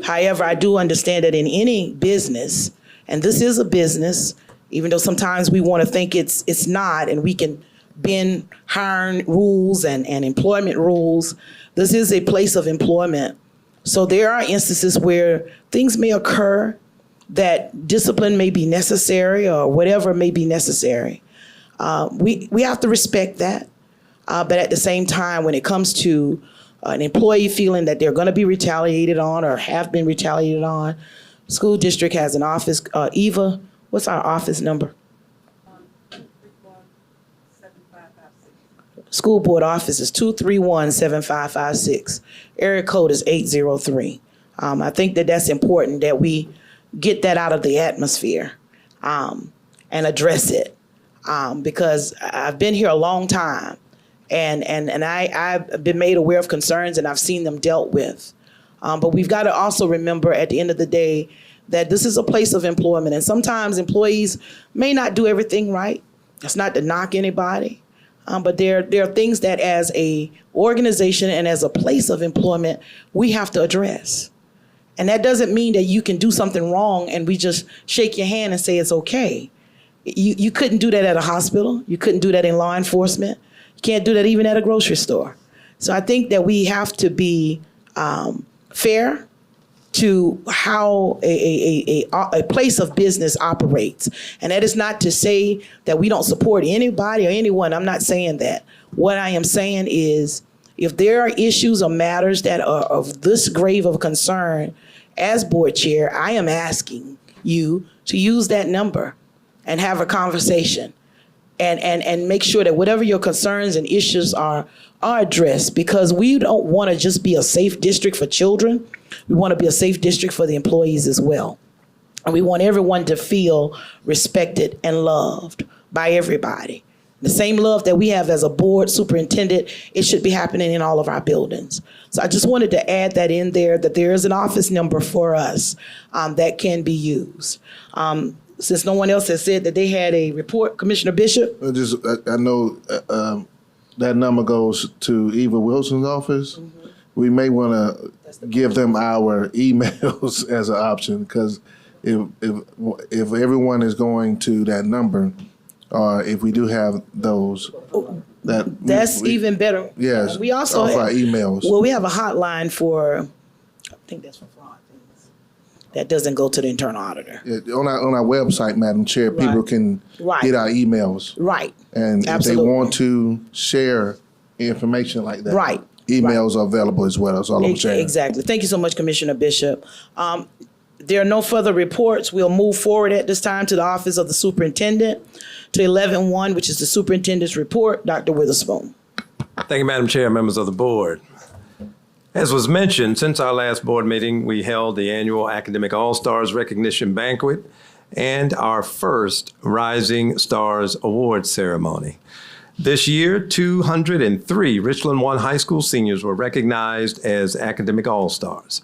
S1: However, I do understand that in any business, and this is a business, even though sometimes we want to think it's not, and we can bend hiring rules and employment rules, this is a place of employment. So there are instances where things may occur that discipline may be necessary or whatever may be necessary. We have to respect that. But at the same time, when it comes to an employee feeling that they're going to be retaliated on or have been retaliated on, school district has an office. Eva, what's our office number? 231-7556. School board office is 231-7556. Area code is 803. I think that that's important that we get that out of the atmosphere and address it. Because I've been here a long time and I've been made aware of concerns and I've seen them dealt with. But we've got to also remember at the end of the day that this is a place of employment, and sometimes employees may not do everything right. That's not to knock anybody. But there are things that as a organization and as a place of employment, we have to address. And that doesn't mean that you can do something wrong and we just shake your hand and say it's okay. You couldn't do that at a hospital. You couldn't do that in law enforcement. You can't do that even at a grocery store. So I think that we have to be fair to how a place of business operates. And that is not to say that we don't support anybody or anyone. I'm not saying that. What I am saying is if there are issues or matters that are of this grave of concern, as board chair, I am asking you to use that number and have a conversation and make sure that whatever your concerns and issues are addressed, because we don't want to just be a safe district for children. We want to be a safe district for the employees as well. And we want everyone to feel respected and loved by everybody. The same love that we have as a board superintendent, it should be happening in all of our buildings. So I just wanted to add that in there, that there is an office number for us that can be used. Since no one else has said that they had a report, Commissioner Bishop?
S14: I know that number goes to Eva Wilson's office. Mm-hmm. We may want to give them our emails as an option, because if everyone is going to that number, or if we do have those,
S1: that's even better.
S14: Yes.
S1: We also
S14: have our emails.
S1: Well, we have a hotline for, I think that's for fraud things. That doesn't go to the internal auditor.
S14: Yeah, on our website, Madam Chair, people can get our emails.
S1: Right.
S14: And
S1: absolutely.
S14: if they want to share information like that.
S1: Right.
S14: emails are available as well. That's all I'm saying.
S1: Exactly. Thank you so much, Commissioner Bishop. There are no further reports. We'll move forward at this time to the Office of the Superintendent, to 11-1, which is the Superintendent's Report. Dr. Witherspoon.
S9: Thank you, Madam Chair, members of the board. As was mentioned, since our last board meeting, we held the annual Academic All-Stars Recognition Banquet and our first Rising Stars Award ceremony. This year, 203 Richland 1 high school seniors were recognized as Academic All-Stars.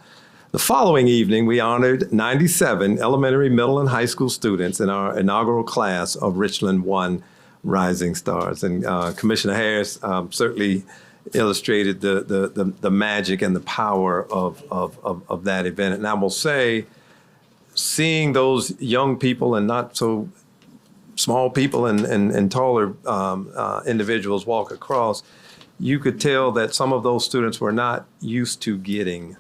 S9: The following evening, we honored 97 elementary, middle, and high school students in our inaugural class of Richland 1 Rising Stars. And Commissioner Harris certainly illustrated the magic and the power of that event. And I will say, seeing those young people and not so small people and taller individuals walk across, you could tell that some of those students were not used to getting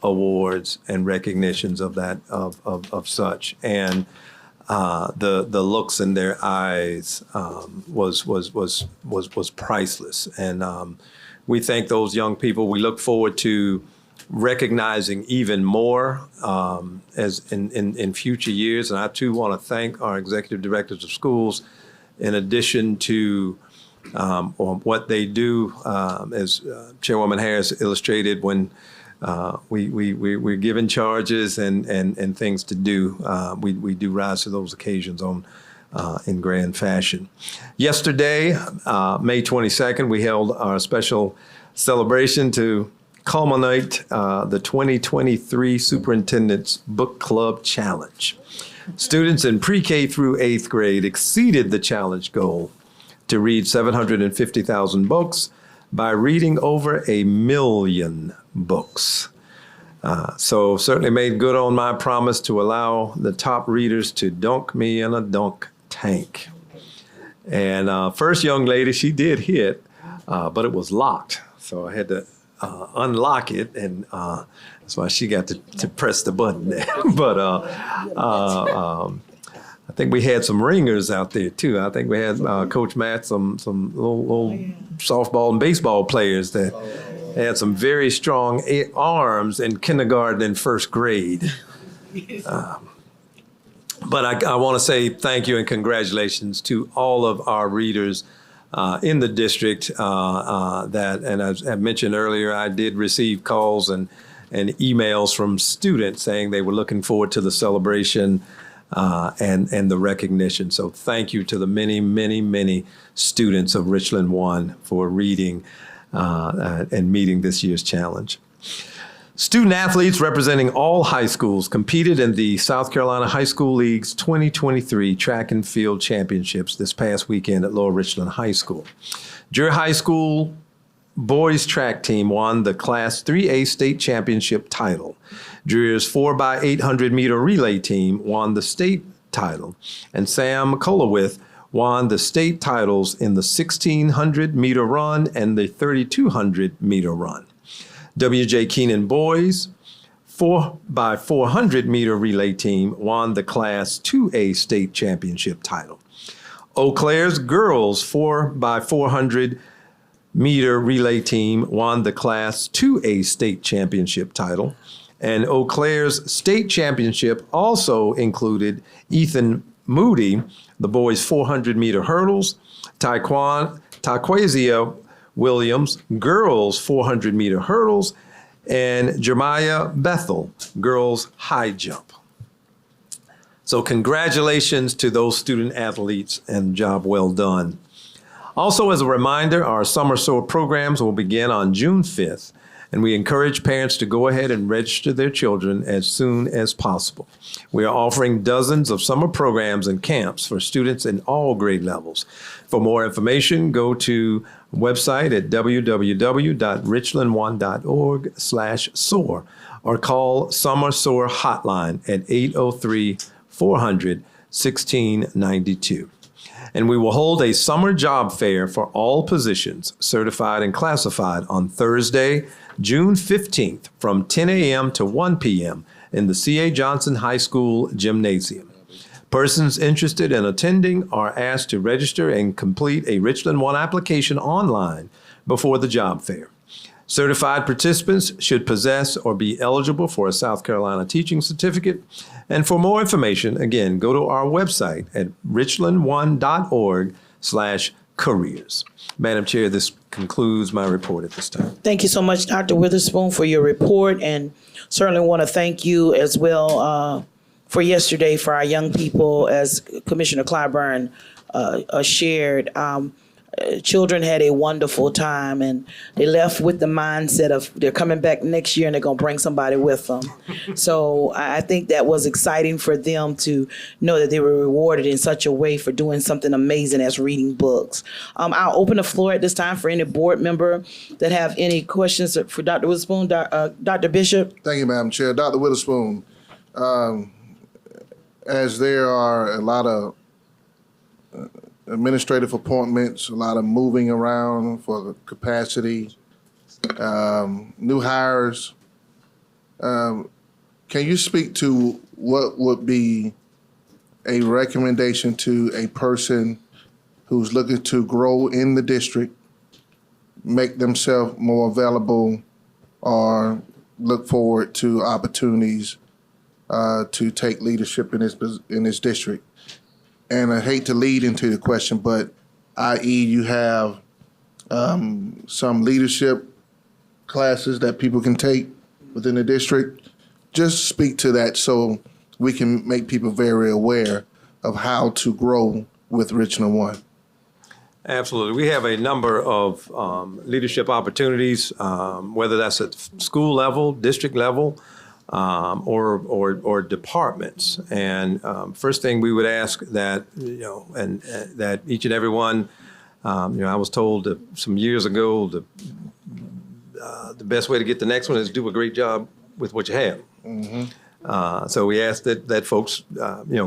S9: awards and recognitions of that of such, and the looks in their eyes was priceless. And we thank those young people. We look forward to recognizing even more as in future years. And I too want to thank our executive directors of schools, in addition to what they do, as Chairwoman Harris illustrated, when we're given charges and things to do. We do rise to those occasions in grand fashion. Yesterday, May 22nd, we held our special celebration to culminate the 2023 Superintendent's Book Club Challenge. Students in pre-K through 8th grade exceeded the challenge goal to read 750,000 books by reading over 1 million books. So certainly made good on my promise to allow the top readers to dunk me in a dunk tank. And first young lady, she did hit, but it was locked. So I had to unlock it, and that's why she got to press the button there. But I think we had some ringers out there too. I think we had Coach Matt, some little softball and baseball players that had some very strong arms in kindergarten and first grade. But I want to say thank you and congratulations to all of our readers in the district that, and as I mentioned earlier, I did receive calls and emails from students saying they were looking forward to the celebration and the recognition. So thank you to the many students of Richland 1 for reading and meeting this year's challenge. Student athletes representing all high schools competed in the South Carolina High School League's 2023 Track and Field Championships this past weekend at Lower Richland High School. Drury High School boys track team won the Class 3A state championship title. Drury's 4x800 meter relay team won the state title, and Sam Colowith won the state titles in the 1600 meter run and the 3200 meter run. W.J. Keenan boys 4x400 meter relay team won the Class 2A state championship title. Eau Claire's girls 4x400 meter relay team won the Class 2A state championship title. And Eau Claire's state championship also included Ethan Moody, the boys 400 meter hurdles, Taquazia Williams, girls 400 meter hurdles, and Jeremiah Bethel, girls high jump. So congratulations to those student athletes and job well done. Also, as a reminder, our summer SOAR programs will begin on June 5th, and we encourage parents to go ahead and register their children as soon as possible. We are offering dozens of summer programs and camps for students in all grade levels. For more information, go to website at www.richland1.org/SOAR or call Summer SOAR Hotline at 803-400-1692. And we will hold a summer job fair for all positions, certified and classified, on Thursday, June 15th from 10 a.m. to 1 p.m. in the C.A. Johnson High School Gymnasium. Persons interested in attending are asked to register and complete a Richland 1 application online before the job fair. Certified participants should possess or be eligible for a South Carolina teaching certificate. And for more information, again, go to our website at richland1.org/careers. Madam Chair, this concludes my report at this time.
S1: Thank you so much, Dr. Witherspoon, for your report, and certainly want to thank you as well for yesterday for our young people, as Commissioner Clyburn shared. Children had a wonderful time, and they left with the mindset of they're coming back next year and they're going to bring somebody with them. So I think that was exciting for them to know that they were rewarded in such a way for doing something amazing as reading books. I'll open the floor at this time for any board member that have any questions for Dr. Witherspoon. Dr. Bishop?
S14: Thank you, Madam Chair. Dr. Witherspoon, as there are a lot of administrative appointments, a lot of moving around for the capacity, new hires. Can you speak to what would be a recommendation to a person who's looking to grow in the district, make themselves more available, or look forward to opportunities to take leadership in this district? And I hate to lead into the question, but i.e. you have some leadership classes that people can take within the district. Just speak to that so we can make people very aware of how to grow with Richland One.
S9: Absolutely. We have a number of leadership opportunities, whether that's at school level, district level, or departments. And first thing we would ask that, and that each and every one, I was told some years ago the best way to get the next one is do a great job with what you have. Mm-hmm. So we ask that folks,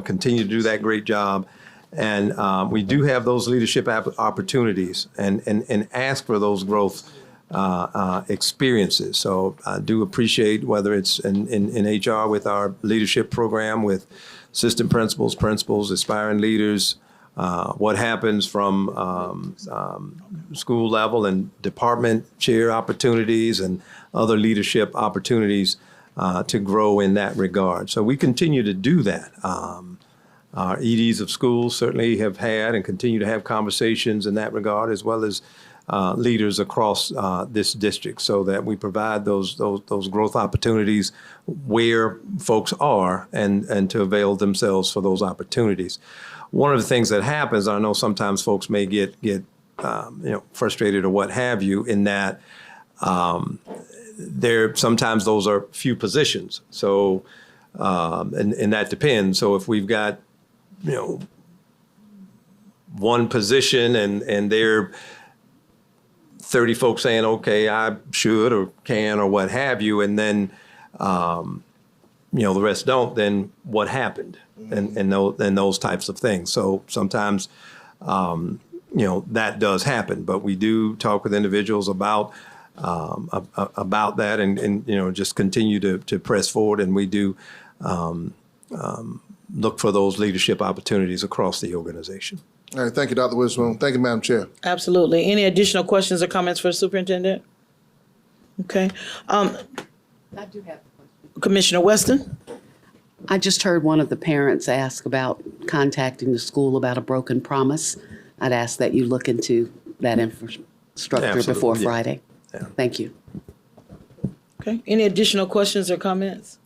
S9: continue to do that great job. And we do have those leadership opportunities and ask for those growth experiences. So I do appreciate whether it's in HR with our leadership program with assistant principals, aspiring leaders, what happens from school level and department chair opportunities and other leadership opportunities to grow in that regard. So we continue to do that. Our EDs of schools certainly have had and continue to have conversations in that regard, as well as leaders across this district, so that we provide those growth opportunities where folks are and to avail themselves for those opportunities. One of the things that happens, I know sometimes folks may get frustrated or what have you, in that sometimes those are few positions. So and that depends. So if we've got one position and they're 30 folks saying, okay, I should or can or what have you, and then, the rest don't, then what happened? And those types of things. So sometimes, that does happen, but we do talk with individuals about that and just continue to press forward. And we do look for those leadership opportunities across the organization.
S14: All right, thank you, Dr. Witherspoon. Thank you, Madam Chair.
S1: Absolutely. Any additional questions or comments for the superintendent? Okay.
S16: I do have a question.
S1: Commissioner Weston?
S16: I just heard one of the parents ask about contacting the school about a broken promise. I'd ask that you look into that infrastructure
S9: Absolutely,
S16: before
S9: yeah.
S16: Friday.
S9: Yeah.
S16: Thank you.
S1: Okay. Any additional questions or comments?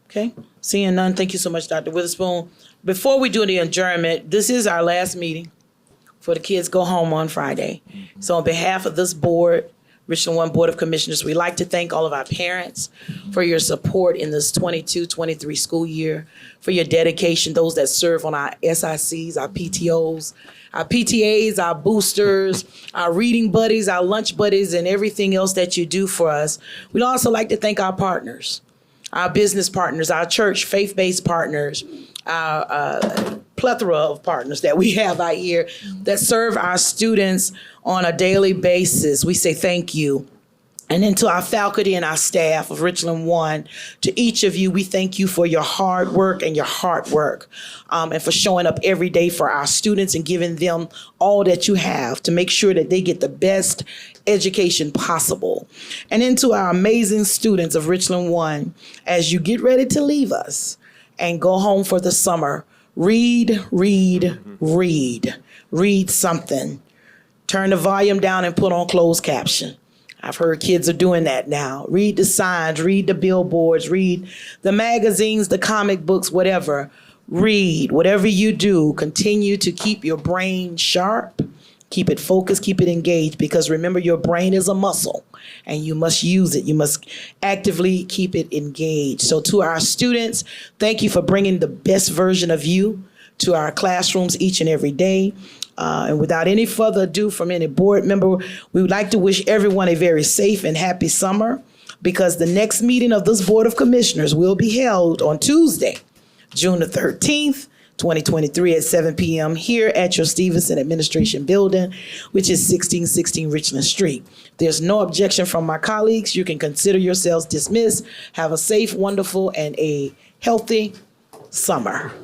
S1: Okay. Seeing none, thank you so much, Dr. Witherspoon. Before we do the adjournment, this is our last meeting for the kids go home on Friday. So on behalf of this board, Richland One Board of Commissioners, we'd like to thank all of our parents for your support in this 22-23 school year, for your dedication, those that serve on our SICs, our PTOs, our PTAs, our boosters, our reading buddies, our lunch buddies, and everything else that you do for us. We'd also like to thank our partners, our business partners, our church faith-based partners, our plethora of partners that we have out here that serve our students on a daily basis. We say thank you. And then to our faculty and our staff of Richland 1, to each of you, we thank you for your hard work and your hard work, and for showing up every day for our students and giving them all that you have to make sure that they get the best education possible. And then to our amazing students of Richland 1, as you get ready to leave us and go home for the summer, read, read, read. Read something. Turn the volume down and put on closed caption. I've heard kids are doing that now. Read the signs, read the billboards, read the magazines, the comic books, whatever. Read. Whatever you do, continue to keep your brain sharp, keep it focused, keep it engaged, because remember, your brain is a muscle and you must use it. You must actively keep it engaged. So to our students, thank you for bringing the best version of you to our classrooms each and every day. And without any further ado from any board member, we would like to wish everyone a very safe and happy summer, because the next meeting of this Board of Commissioners will be held on Tuesday, June the 13th, 2023 at 7 p.m. here at your Stevenson Administration Building, which is 1616 Richland Street. There's no objection from my colleagues. You can consider yourselves dismissed. Have a safe, wonderful, and a healthy summer.